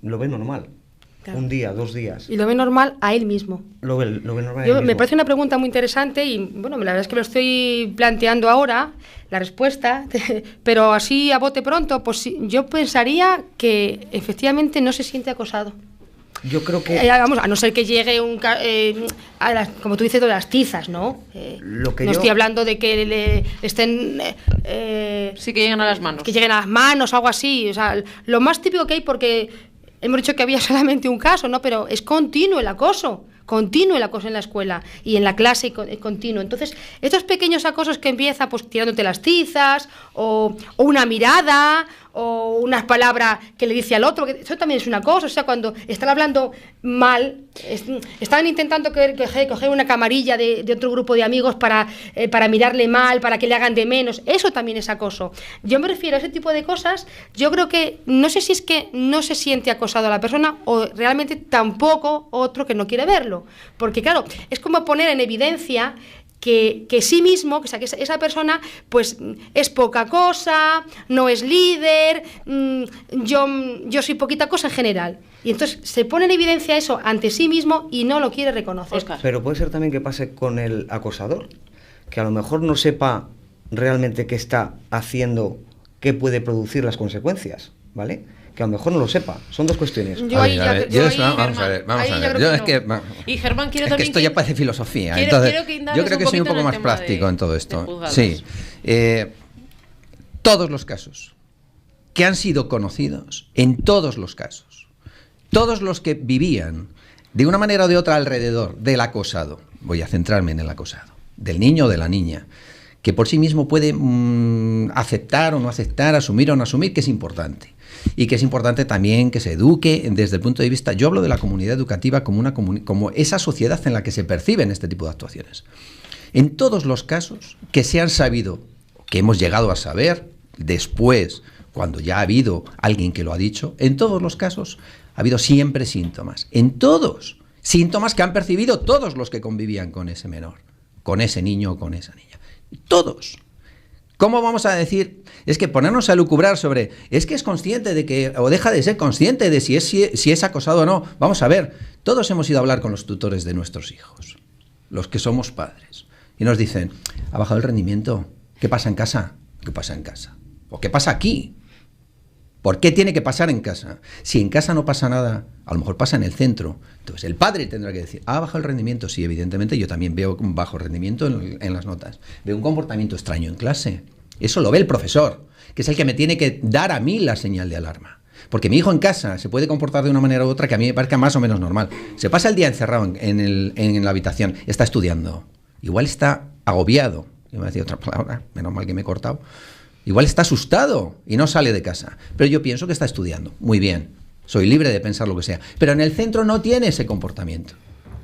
lo ve normal. Claro. Un día, 2 días. Y lo ve normal a él mismo. Lo ve normal. Me él mismo. parece una pregunta muy interesante y, bueno, la verdad es que lo estoy planteando ahora, la respuesta, pero así a bote pronto, pues sí, yo pensaría que efectivamente no se siente acosado. Yo creo que... Vamos, a no ser que llegue como tú dices, de las tizas, ¿no? Lo que no yo- estoy hablando de que le estén... Sí, que lleguen a las manos. que lleguen a las manos o algo así. O sea, lo más típico que hay, porque hemos dicho que había solamente un caso, ¿no? Pero es continuo el acoso en la escuela y en la clase es continuo. Entonces, estos pequeños acosos que empiezan pues tirándote las tizas o una mirada o unas palabras que le dice al otro, que eso también es una cosa. O sea, cuando están hablando mal, están intentando coger una camarilla de otro grupo de amigos para mirarle mal, para que le hagan de menos, eso también es acoso. Yo me refiero a ese tipo de cosas. Yo creo que, no sé si es que no se siente acosado a la persona o realmente tampoco otro que no quiere verlo, porque claro, es como poner en evidencia que sí mismo, o sea, que esa persona pues es poca cosa, no es líder, yo soy poquita cosa en general. Y entonces se pone en evidencia eso ante sí mismo y no lo quiere reconocer. Óscar. Pero puede ser también que pase con el acosador, que a lo mejor no sepa realmente qué está haciendo, qué puede producir las consecuencias, ¿vale? Que a lo mejor no lo sepa. Son dos cuestiones. Vamos a ver. Y Germán, quiero es también que esto ya parece filosofía. quiero Entonces, que yo creo que soy un poco más práctico en todo esto. Sí. Todos los casos que han sido conocidos, en todos los casos, todos los que vivían de una manera o de otra alrededor del acosado, voy a centrarme en el acosado, del niño o de la niña, que por sí mismo puede aceptar o no aceptar, asumir o no asumir, que es importante. Y que es importante también que se eduque desde el punto de vista, yo hablo de la comunidad educativa como esa sociedad en la que se perciben este tipo de actuaciones. En todos los casos que se han sabido, que hemos llegado a saber después, cuando ya ha habido alguien que lo ha dicho, en todos los casos ha habido siempre síntomas. En todos, síntomas que han percibido todos los que convivían con ese menor, con ese niño o con esa niña. Todos. ¿Cómo vamos a decir? Es que ponernos a lucubrar sobre, es que es consciente de que, o deja de ser consciente de si es acosado o no. Vamos a ver, todos hemos ido a hablar con los tutores de nuestros hijos, los que somos padres, y nos dicen, ha bajado el rendimiento, ¿qué pasa en casa? ¿Qué pasa en casa? ¿O qué pasa aquí? ¿Por qué tiene que pasar en casa? Si en casa no pasa nada, a lo mejor pasa en el centro. Entonces el padre tendrá que decir, ¿ha bajado el rendimiento? Sí, evidentemente yo también veo un bajo rendimiento en las notas. Veo un comportamiento extraño en clase. Eso lo ve el profesor, que es el que me tiene que dar a mí la señal de alarma. Porque mi hijo en casa se puede comportar de una manera u otra que a mí me parezca más o menos normal. Se pasa el día encerrado en la habitación, está estudiando. Igual está agobiado. Yo me decía otra palabra, menos mal que me he cortado. Igual está asustado y no sale de casa. Pero yo pienso que está estudiando. Muy bien, soy libre de pensar lo que sea. Pero en el centro no tiene ese comportamiento.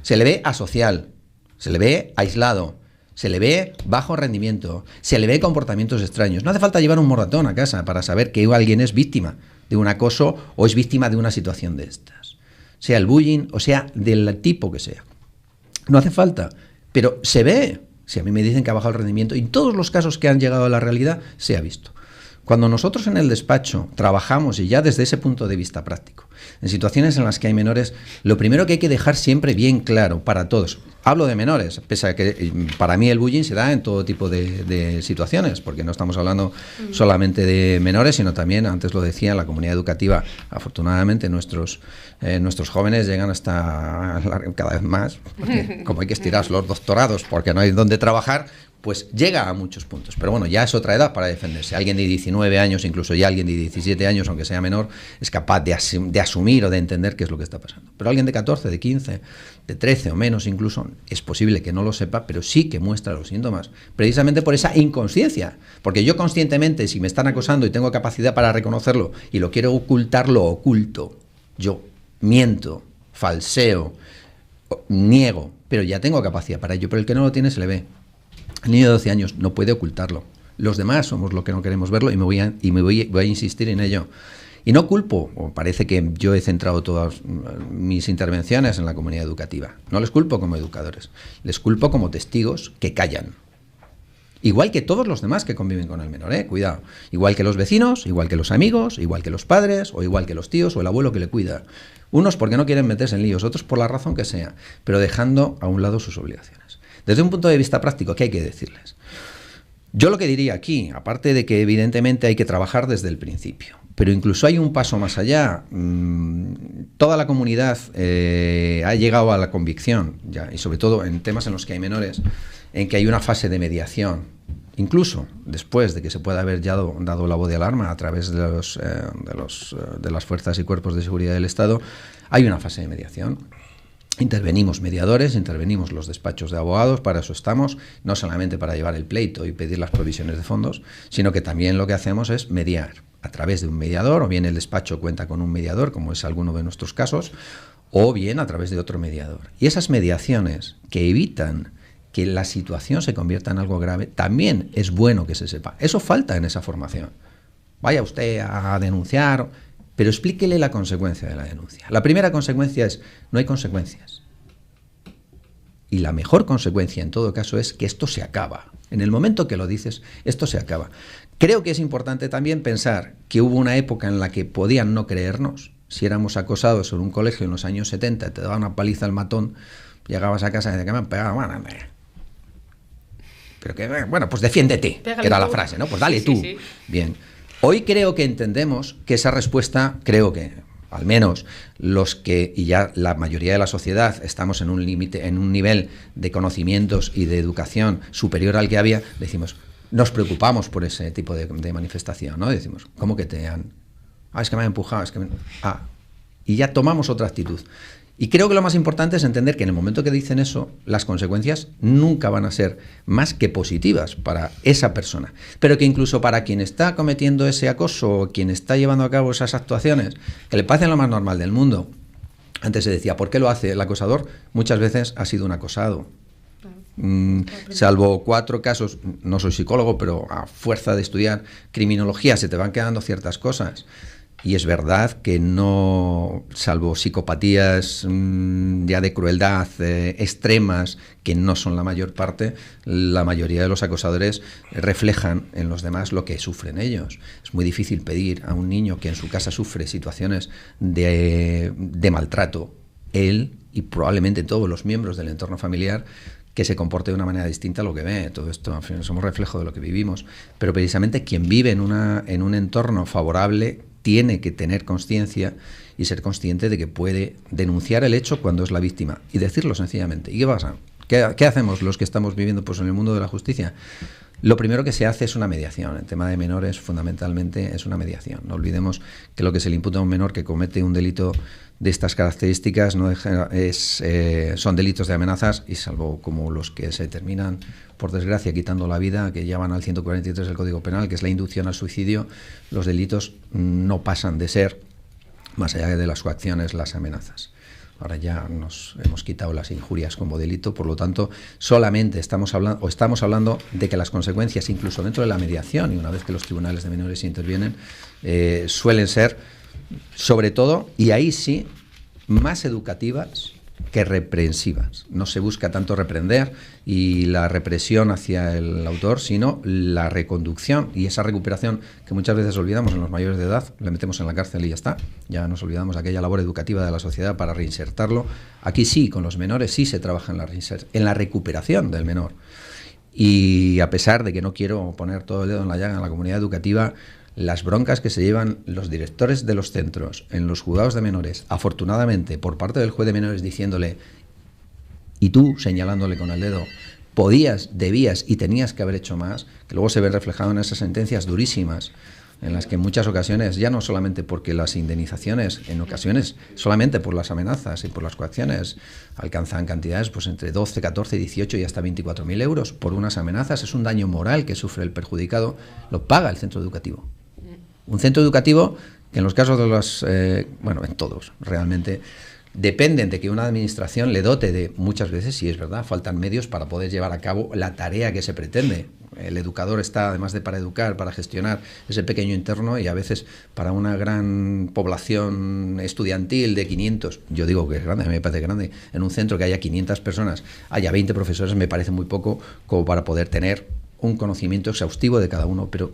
Se le ve asocial, se le ve aislado, se le ve bajo rendimiento, se le ve comportamientos extraños. No hace falta llevar un moratón a casa para saber que alguien es víctima de un acoso o es víctima de una situación de estas. Sea el bullying o sea del tipo que sea. No hace falta, pero se ve. Si a mí me dicen que ha bajado el rendimiento, y en todos los casos que han llegado a la realidad, se ha visto. Cuando nosotros en el despacho trabajamos, y ya desde ese punto de vista práctico, en situaciones en las que hay menores, lo primero que hay que dejar siempre bien claro para todos, hablo de menores, pese a que para mí el bullying se da en todo tipo de situaciones, porque no estamos hablando solamente de menores, sino también, antes lo decía, en la comunidad educativa, afortunadamente nuestros jóvenes llegan hasta cada vez más, porque como hay que estirar los doctorados porque no hay donde trabajar, pues llega a muchos puntos. Pero bueno, ya es otra edad para defenderse. Alguien de 19 años, incluso ya alguien de 17 años, aunque sea menor, es capaz de asumir o de entender qué es lo que está pasando. Pero alguien de 14, de 15, de 13 o menos incluso, es posible que no lo sepa, pero sí que muestra los síntomas, precisamente por esa inconsciencia. Porque yo conscientemente, si me están acosando y tengo capacidad para reconocerlo y lo quiero ocultar, lo oculto. Yo miento, falseo, niego, pero ya tengo capacidad para ello. Pero el que no lo tiene se le ve. El niño de 12 años no puede ocultarlo. Los demás somos los que no queremos verlo y voy a insistir en ello. Y no culpo, o parece que yo he centrado todas mis intervenciones en la comunidad educativa. No les culpo como educadores, les culpo como testigos que callan. Igual que todos los demás que conviven con el menor, cuidado. Igual que los vecinos, igual que los amigos, igual que los padres, o igual que los tíos o el abuelo que le cuida. Unos porque no quieren meterse en líos, otros por la razón que sea, pero dejando a un lado sus obligaciones. Desde un punto de vista práctico, ¿qué hay que decirles? Yo lo que diría aquí, aparte de que evidentemente hay que trabajar desde el principio, pero incluso hay un paso más allá. Toda la comunidad ha llegado a la convicción, ya, y sobre todo en temas en los que hay menores, en que hay una fase de mediación, incluso después de que se pueda haber ya dado la voz de alarma a través de las fuerzas y cuerpos de seguridad del Estado, hay una fase de mediación. Intervenimos mediadores, intervenimos los despachos de abogados, para eso estamos, no solamente para llevar el pleito y pedir las provisiones de fondos, sino que también lo que hacemos es mediar. a través de un mediador, o bien el despacho cuenta con un mediador, como es alguno de nuestros casos, o bien a través de otro mediador. Y esas mediaciones que evitan que la situación se convierta en algo grave, también es bueno que se sepa. Eso falta en esa formación. Vaya usted a denunciar, pero explíquele la consecuencia de la denuncia. La primera consecuencia es, no hay consecuencias. Y la mejor consecuencia en todo caso es que esto se acaba. En el momento que lo dices, esto se acaba. Creo que es importante también pensar que hubo una época en la que podían no creernos. Si éramos acosados en un colegio en los años 70, te daban una paliza al matón, llegabas a casa y decías que me han pegado, pero que, bueno, pues defiéndete, que era la frase, ¿no? Pues dale tú. Sí. Bien. Hoy creo que entendemos que esa respuesta, creo que al menos los que, y ya la mayoría de la sociedad, estamos en un límite, en un nivel de conocimientos y de educación superior al que había, decimos, nos preocupamos por ese tipo de manifestación, ¿no? Decimos, ¿cómo que te han...? Es que me han empujado, es que me... y ya tomamos otra actitud. Y creo que lo más importante es entender que en el momento que dicen eso, las consecuencias nunca van a ser más que positivas para esa persona. Pero que incluso para quien está cometiendo ese acoso o quien está llevando a cabo esas actuaciones, que le parecen lo más normal del mundo. Antes se decía, ¿por qué lo hace el acosador? Muchas veces ha sido un acosado. Salvo 4 casos, no soy psicólogo, pero a fuerza de estudiar criminología se te van quedando ciertas cosas. Y es verdad que no, salvo psicopatías ya de crueldad extremas, que no son la mayor parte, la mayoría de los acosadores reflejan en los demás lo que sufren ellos. Es muy difícil pedir a un niño que en su casa sufre situaciones de maltrato, él y probablemente todos los miembros del entorno familiar, que se comporte de una manera distinta a lo que ve. Todo esto, en fin, somos reflejo de lo que vivimos. Pero precisamente quien vive en un entorno favorable tiene que tener conciencia y ser consciente de que puede denunciar el hecho cuando es la víctima y decirlo sencillamente. ¿Y qué pasa? ¿Qué hacemos los que estamos viviendo pues en el mundo de la justicia? Lo primero que se hace es una mediación. El tema de menores fundamentalmente es una mediación. No olvidemos que lo que se le imputa a un menor que comete un delito de estas características son delitos de amenazas, y salvo como los que se terminan, por desgracia, quitando la vida, que ya van al 143 del Código Penal, que es la inducción al suicidio, los delitos no pasan de ser, más allá de las coacciones, las amenazas. Ahora ya nos hemos quitado las injurias como delito, por lo tanto, solamente estamos hablando de que las consecuencias, incluso dentro de la mediación, y una vez que los tribunales de menores intervienen, suelen ser, sobre todo, y ahí sí, más educativas que reprensivas. No se busca tanto reprender y la represión hacia el autor, sino la reconducción y esa recuperación que muchas veces olvidamos en los mayores de edad, le metemos en la cárcel y ya está. Ya nos olvidamos de aquella labor educativa de la sociedad para reinsertarlo. Aquí sí, con los menores sí se trabaja en la recuperación del menor. Y a pesar de que no quiero poner todo el dedo en la llaga en la comunidad educativa, las broncas que se llevan los directores de los centros en los juzgados de menores, afortunadamente por parte del juez de menores diciéndole, y tú señalándole con el dedo, podías, debías y tenías que haber hecho más, que luego se ve reflejado en esas sentencias durísimas, en las que en muchas ocasiones, ya no solamente porque las indemnizaciones, en ocasiones solamente por las amenazas y por las coacciones, alcanzan cantidades pues entre 12, 14, 18 y hasta 24.000 euros por unas amenazas. Es un daño moral que sufre el perjudicado, lo paga el centro educativo. Un centro educativo que en los casos de los, en todos realmente, dependen de que una administración le dote de, muchas veces, sí es verdad, faltan medios para poder llevar a cabo la tarea que se pretende. El educador está, además de para educar, para gestionar ese pequeño entorno, y a veces para una gran población estudiantil de 500, yo digo que es grande, a mí me parece grande, en un centro que haya 500 personas, haya 20 profesores, me parece muy poco como para poder tener un conocimiento exhaustivo de cada uno, pero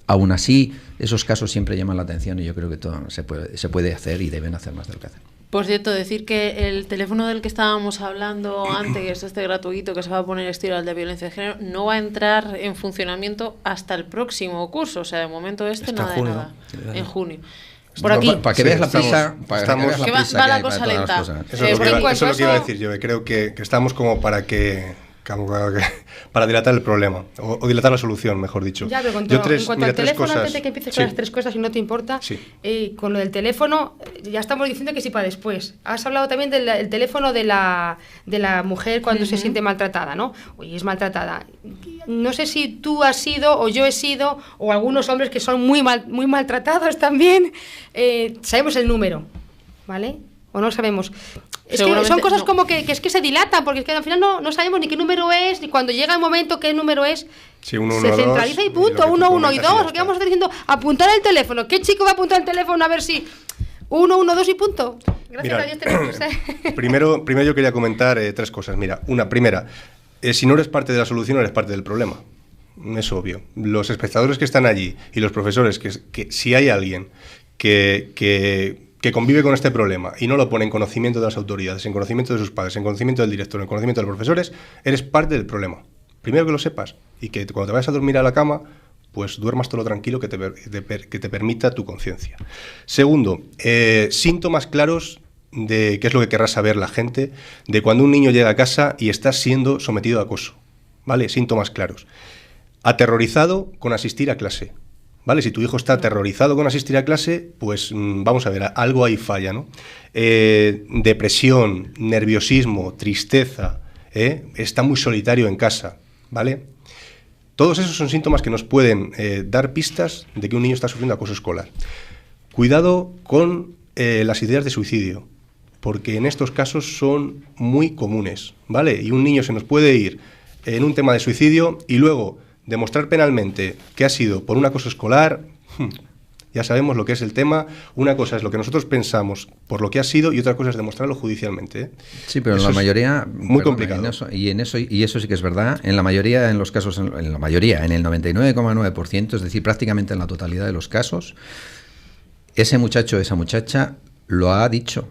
aún así esos casos siempre llaman la atención y yo creo que todo se puede hacer y deben hacer más de lo que hacen. Por cierto, decir que el teléfono del que estábamos hablando antes, que es este gratuito que se va a poner estilo al de violencia de género, no va a entrar en funcionamiento hasta el próximo curso. O sea, de momento nada de nada. En junio. Por aquí. Para que veas la prisa. Va la cosa lenta. Eso es lo que iba a decir yo. Creo que estamos como para que para dilatar el problema, o dilatar la solución, mejor dicho. Ya, pero en cuanto al teléfono, antes de que empieces con las 3 cosas, si no te importa, con lo del teléfono, ya estamos diciendo que sí para después. Has hablado también del teléfono de la mujer cuando se siente maltratada, ¿no? Oye, es maltratada. No sé si tú has sido, o yo he sido, o algunos hombres que son muy maltratados también, sabemos el número, ¿vale? O no sabemos. Es que son cosas como que es que se dilatan, porque es que al final no sabemos ni qué número es, ni cuando llega el momento qué número es. Sí, uno, se centraliza y punto, 1, 1 y 2. ¿O qué vamos a estar diciendo? Apuntar el teléfono. ¿Qué chico va a apuntar el teléfono a ver si 1, 1, 2 y punto? Gracias a Dios tenemos. Primero yo quería comentar 3 cosas. Mira, primera, si no eres parte de la solución, eres parte del problema. Es obvio. Los espectadores que están allí y los profesores, que si hay alguien que convive con este problema y no lo pone en conocimiento de las autoridades, en conocimiento de sus padres, en conocimiento del director, en conocimiento de los profesores, eres parte del problema. Primero que lo sepas y que cuando te vayas a dormir a la cama, pues duermas todo lo tranquilo que te permita tu conciencia. Segundo, síntomas claros de qué es lo que querrá saber la gente de cuando un niño llega a casa y está siendo sometido a acoso. ¿Vale? Síntomas claros. Aterrorizado con asistir a clase. ¿Vale? Si tu hijo está aterrorizado con asistir a clase, pues vamos a ver, algo ahí falla, ¿no? Depresión, nerviosismo, tristeza, está muy solitario en casa, ¿vale? Todos esos son síntomas que nos pueden dar pistas de que un niño está sufriendo acoso escolar. Cuidado con las ideas de suicidio, porque en estos casos son muy comunes, ¿vale? Y un niño se nos puede ir en un tema de suicidio y luego demostrar penalmente que ha sido por un acoso escolar, ya sabemos lo que es el tema. Una cosa es lo que nosotros pensamos por lo que ha sido y otra cosa es demostrarlo judicialmente. Sí, pero en la mayoría... Muy complicado. Y eso sí que es verdad. En la mayoría, en los casos, en el 99,9%, es decir, prácticamente en la totalidad de los casos, ese muchacho o esa muchacha lo ha dicho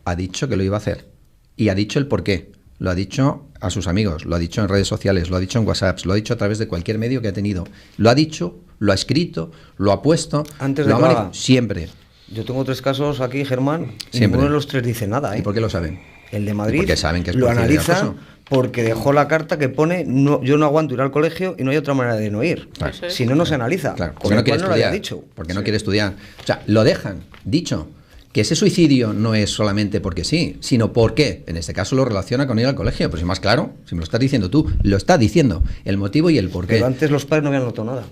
que lo iba a hacer y ha dicho el porqué. Lo ha dicho a sus amigos, lo ha dicho en redes sociales, lo ha dicho en WhatsApp, lo ha dicho a través de cualquier medio que ha tenido. Lo ha dicho, lo ha escrito, lo ha puesto, antes lo de ha siempre. Yo tengo 3 casos aquí, Germán, y siempre. ninguno de los 3 dice nada. ¿Y por qué lo saben? El de Madrid porque saben que es lo analizan porque dejó la carta que pone yo no aguanto ir al colegio y no hay otra manera de no ir. Claro. Si no, no se analiza. Claro, porque no quiere estudiar. Porque no quiere estudiar. O sea, lo dejan, dicho. Que ese suicidio no es solamente porque sí, sino porque, en este caso, lo relaciona con ir al colegio. Pues es más claro, si me lo estás diciendo tú, lo está diciendo, el motivo y el porqué. Pero antes los padres no habían notado nada.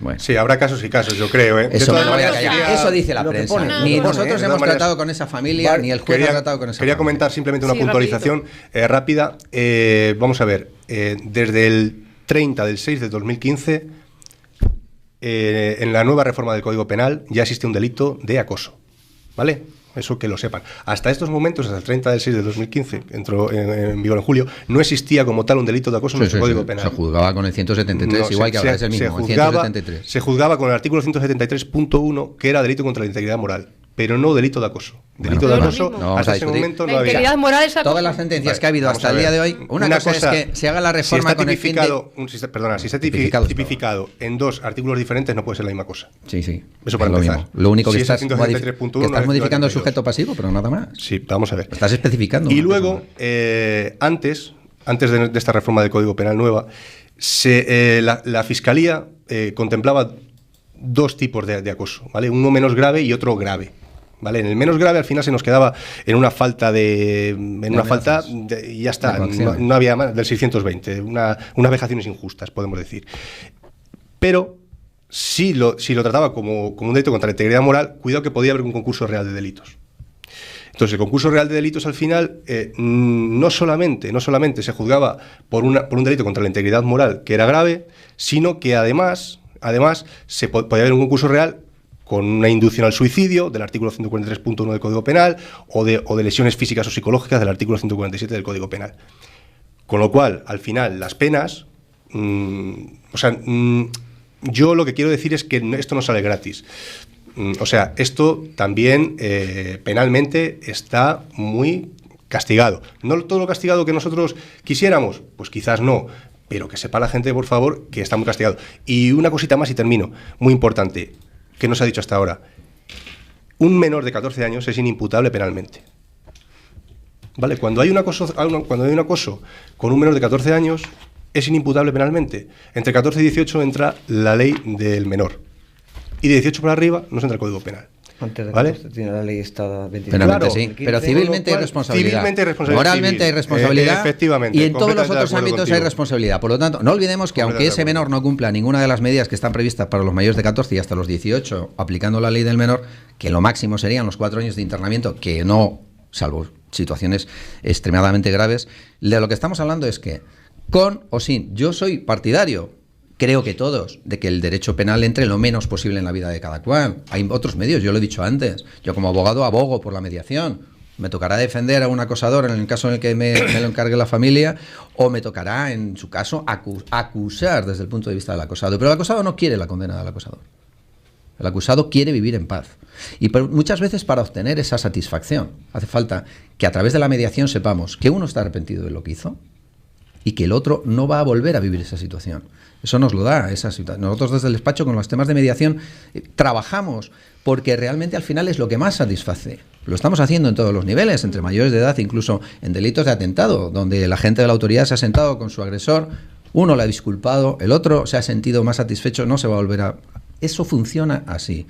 Bueno. Sí, habrá casos y casos, yo creo. Eso dice la prensa. Ni nosotros hemos tratado con esa familia, ni el juez ha tratado con esa familia. Quería comentar simplemente una puntualización rápida. Vamos a ver, desde el 30 del 6 de 2015, en la nueva reforma del Código Penal ya existe un delito de acoso. ¿Vale? Eso que lo sepan. Hasta estos momentos, hasta el 30 del 6 de 2015, entró en vigor en julio, no existía como tal un delito de acoso en nuestro Código Penal. Se juzgaba con el 173, igual que ahora es el mismo, el 173. Se juzgaba con el artículo 173.1, que era delito contra la integridad moral, pero no delito de acoso. Delito de acoso, hasta ese momento no había. La integridad moral es acoso. Todas las sentencias que ha habido hasta el día de hoy, una cosa es que se haga la reforma con el fin de... Si está tipificado en 2 artículos diferentes, no puede ser la misma cosa. Sí. Eso para empezar. Lo único que estás modificando el sujeto pasivo, pero nada más. Sí, vamos a ver. Estás especificando. Y luego, antes de esta reforma del Código Penal nueva, la Fiscalía contemplaba 2 tipos de acoso, ¿vale? Uno menos grave y otro grave. ¿Vale? En el menos grave al final se nos quedaba en una falta y ya está, no había más del 620, unas vejaciones injustas, podemos decir. Pero si lo trataba como un delito contra la integridad moral, cuidado que podía haber un concurso real de delitos. Entonces, el concurso real de delitos al final no solamente se juzgaba por un delito contra la integridad moral que era grave, sino que además podía haber un concurso real con una inducción al suicidio del artículo 143.1 del Código Penal o de lesiones físicas o psicológicas del artículo 147 del Código Penal. Con lo cual, al final, las penas... yo lo que quiero decir es que esto no sale gratis. Esto también penalmente está muy castigado. ¿No todo lo castigado que nosotros quisiéramos? Pues quizás no, pero que sepa la gente, por favor, que está muy castigado. Y una cosita más y termino, muy importante, que no se ha dicho hasta ahora. Un menor de 14 años es inimputable penalmente. ¿vale? Cuando hay un acoso con un menor de 14 años, es inimputable penalmente. Entre 14 y 18 entra la ley del menor. Y de 18 para arriba no se entra el Código Penal. Antes de ¿Vale? tiene la ley está 25. Penalmente Claro, sí, pero civilmente hay responsabilidad. Civilmente hay responsabilidad Moralmente civil. hay responsabilidad. Efectivamente, Y en todos los completamente de otros acuerdo ámbitos contigo. hay responsabilidad. Por lo tanto, no olvidemos que aunque ese menor no cumpla ninguna de las medidas que están previstas para los mayores de 14 y hasta los 18, aplicando la ley del menor, que lo máximo serían los 4 años de internamiento, que no, salvo situaciones extremadamente graves, de lo que estamos hablando es que, con o sin, yo soy partidario, creo que todos, de que el derecho penal entre lo menos posible en la vida de cada cual. Hay otros medios, yo lo he dicho antes. Yo como abogado abogo por la mediación. Me tocará defender a un acosador en el caso en el que me lo encargue la familia, o me tocará, en su caso, acusar desde el punto de vista del acosado. Pero el acosado no quiere la condena del acosador. El acusado quiere vivir en paz. Y muchas veces para obtener esa satisfacción hace falta que a través de la mediación sepamos que uno está arrepentido de lo que hizo y que el otro no va a volver a vivir esa situación. Eso nos lo da esa situación. Nosotros desde el despacho con los temas de mediación trabajamos porque realmente al final es lo que más satisface. Lo estamos haciendo en todos los niveles, entre mayores de edad, incluso en delitos de atentado, donde el agente de la autoridad se ha sentado con su agresor, uno le ha disculpado, el otro se ha sentido más satisfecho, no se va a volver a... Eso funciona así.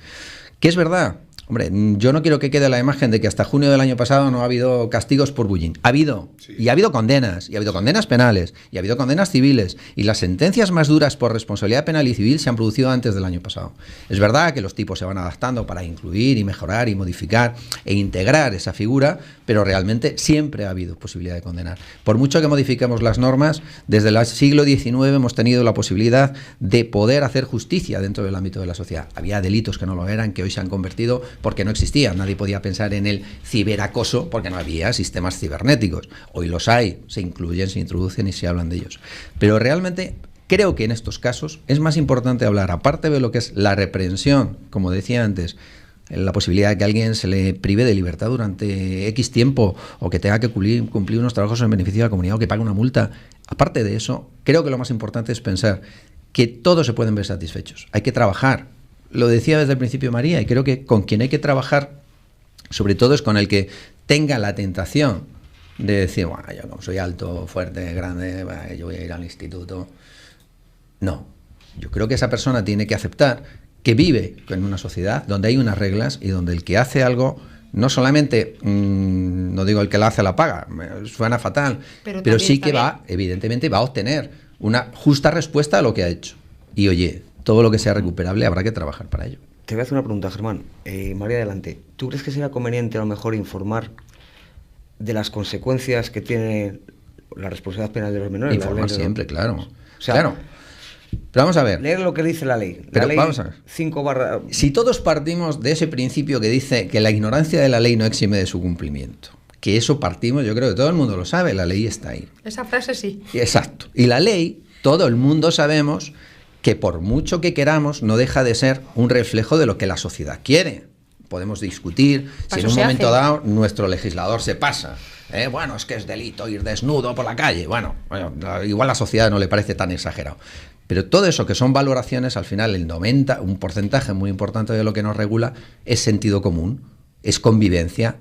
¿Qué es verdad? Hombre, yo no quiero que quede la imagen de que hasta junio del año pasado no ha habido castigos por bullying. Ha habido, sí. Y ha habido condenas, y ha habido condenas penales, y ha habido condenas civiles, y las sentencias más duras por responsabilidad penal y civil se han producido antes del año pasado. Es verdad que los tipos se van adaptando para incluir y mejorar y modificar e integrar esa figura, pero realmente siempre ha habido posibilidad de condenar. Por mucho que modifiquemos las normas, desde el siglo XIX hemos tenido la posibilidad de poder hacer justicia dentro del ámbito de la sociedad. Había delitos que no lo eran, que hoy se han convertido porque no existían. Nadie podía pensar en el ciberacoso porque no había sistemas cibernéticos. Hoy los hay, se incluyen, se introducen y se hablan de ellos. Pero realmente creo que en estos casos es más importante hablar, aparte de lo que es la reprensión, como decía antes, la posibilidad de que alguien se le prive de libertad durante X tiempo o que tenga que cumplir unos trabajos en beneficio de la comunidad o que pague una multa. Aparte de eso, creo que lo más importante es pensar que todos se pueden ver satisfechos. Hay que trabajar. Lo decía desde el principio María, y creo que con quien hay que trabajar, sobre todo, es con el que tenga la tentación de decir, bueno, yo como soy alto, fuerte, grande, bueno, yo voy a ir al instituto. No, yo creo que esa persona tiene que aceptar que vive en una sociedad donde hay unas reglas y donde el que hace algo, no solamente, no digo el que la hace la paga, suena fatal, pero sí que va, evidentemente, va a obtener una justa respuesta a lo que ha hecho. Y oye, todo lo que sea recuperable habrá que trabajar para ello. Te voy a hacer una pregunta, Germán. María, adelante. ¿Tú crees que sería conveniente a lo mejor informar de las consecuencias que tiene la responsabilidad penal de los menores? Informar siempre, claro. O sea, claro. Pero vamos a ver. Leer lo que dice la ley. Pero la ley vamos a ver. 5 Si todos partimos de ese principio que dice que la ignorancia de la ley no exime de su cumplimiento, que eso partimos, yo creo que todo el mundo lo sabe, la ley está ahí. Esa frase sí. Exacto. Y la ley, todo el mundo sabemos que por mucho que queramos, no deja de ser un reflejo de lo que la sociedad quiere. Podemos discutir si en un momento dado nuestro legislador se pasa. Bueno, es que es delito ir desnudo por la calle. Bueno, igual a la sociedad no le parece tan exagerado. Pero todo eso que son valoraciones, al final el 90, un porcentaje muy importante de lo que nos regula es sentido común, es convivencia.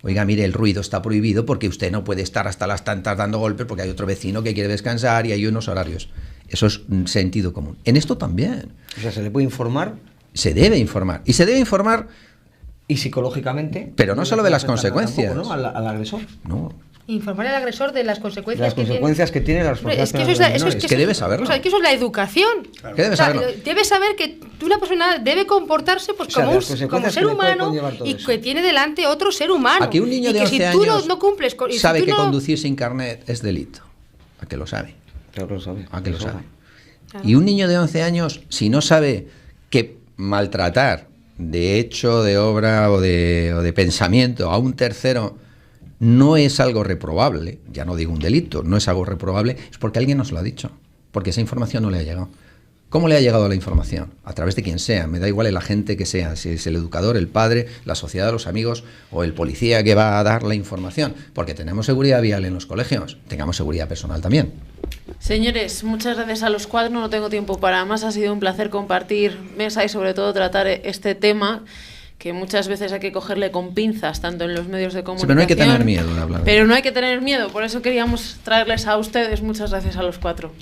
Oiga, mire, el ruido está prohibido porque usted no puede estar hasta las tantas dando golpes porque hay otro vecino que quiere descansar y hay unos horarios. Eso es sentido común. En esto también. O sea, ¿se le puede informar? Se debe informar. Y se debe informar... Y psicológicamente... Pero no solo de las consecuencias. Tampoco, ¿no? Al agresor. No. Informar al agresor de las consecuencias, que tiene la responsabilidad. Es que debe saberlo. O sea, que eso es la educación. Claro. Que debe saberlo. Debe saber que una persona debe comportarse pues, como ser humano y que tiene delante otro ser humano. A que un niño de 11 años y que si tú no cumples... sabe que conducir sin carnet es delito. A que lo sabe. Claro que lo sabe. A que lo sabe. Claro. Y un niño de 11 años, si no sabe que maltratar de hecho, de obra o de pensamiento a un tercero no es algo reprobable, ya no digo un delito, no es algo reprobable, es porque alguien nos lo ha dicho, porque esa información no le ha llegado. ¿Cómo le ha llegado la información? A través de quien sea, me da igual el agente que sea, si es el educador, el padre, la sociedad, los amigos o el policía que va a dar la información, porque tenemos seguridad vial en los colegios, tengamos seguridad personal también. Señores, muchas gracias a los cuatro, no tengo tiempo para más, ha sido un placer compartir mesa y sobre todo tratar este tema que muchas veces hay que cogerle con pinzas, tanto en los medios de comunicación. Sí, pero no hay que tener miedo de hablar. Pero no hay que tener miedo, por eso queríamos traerles a ustedes. Muchas gracias a los 4.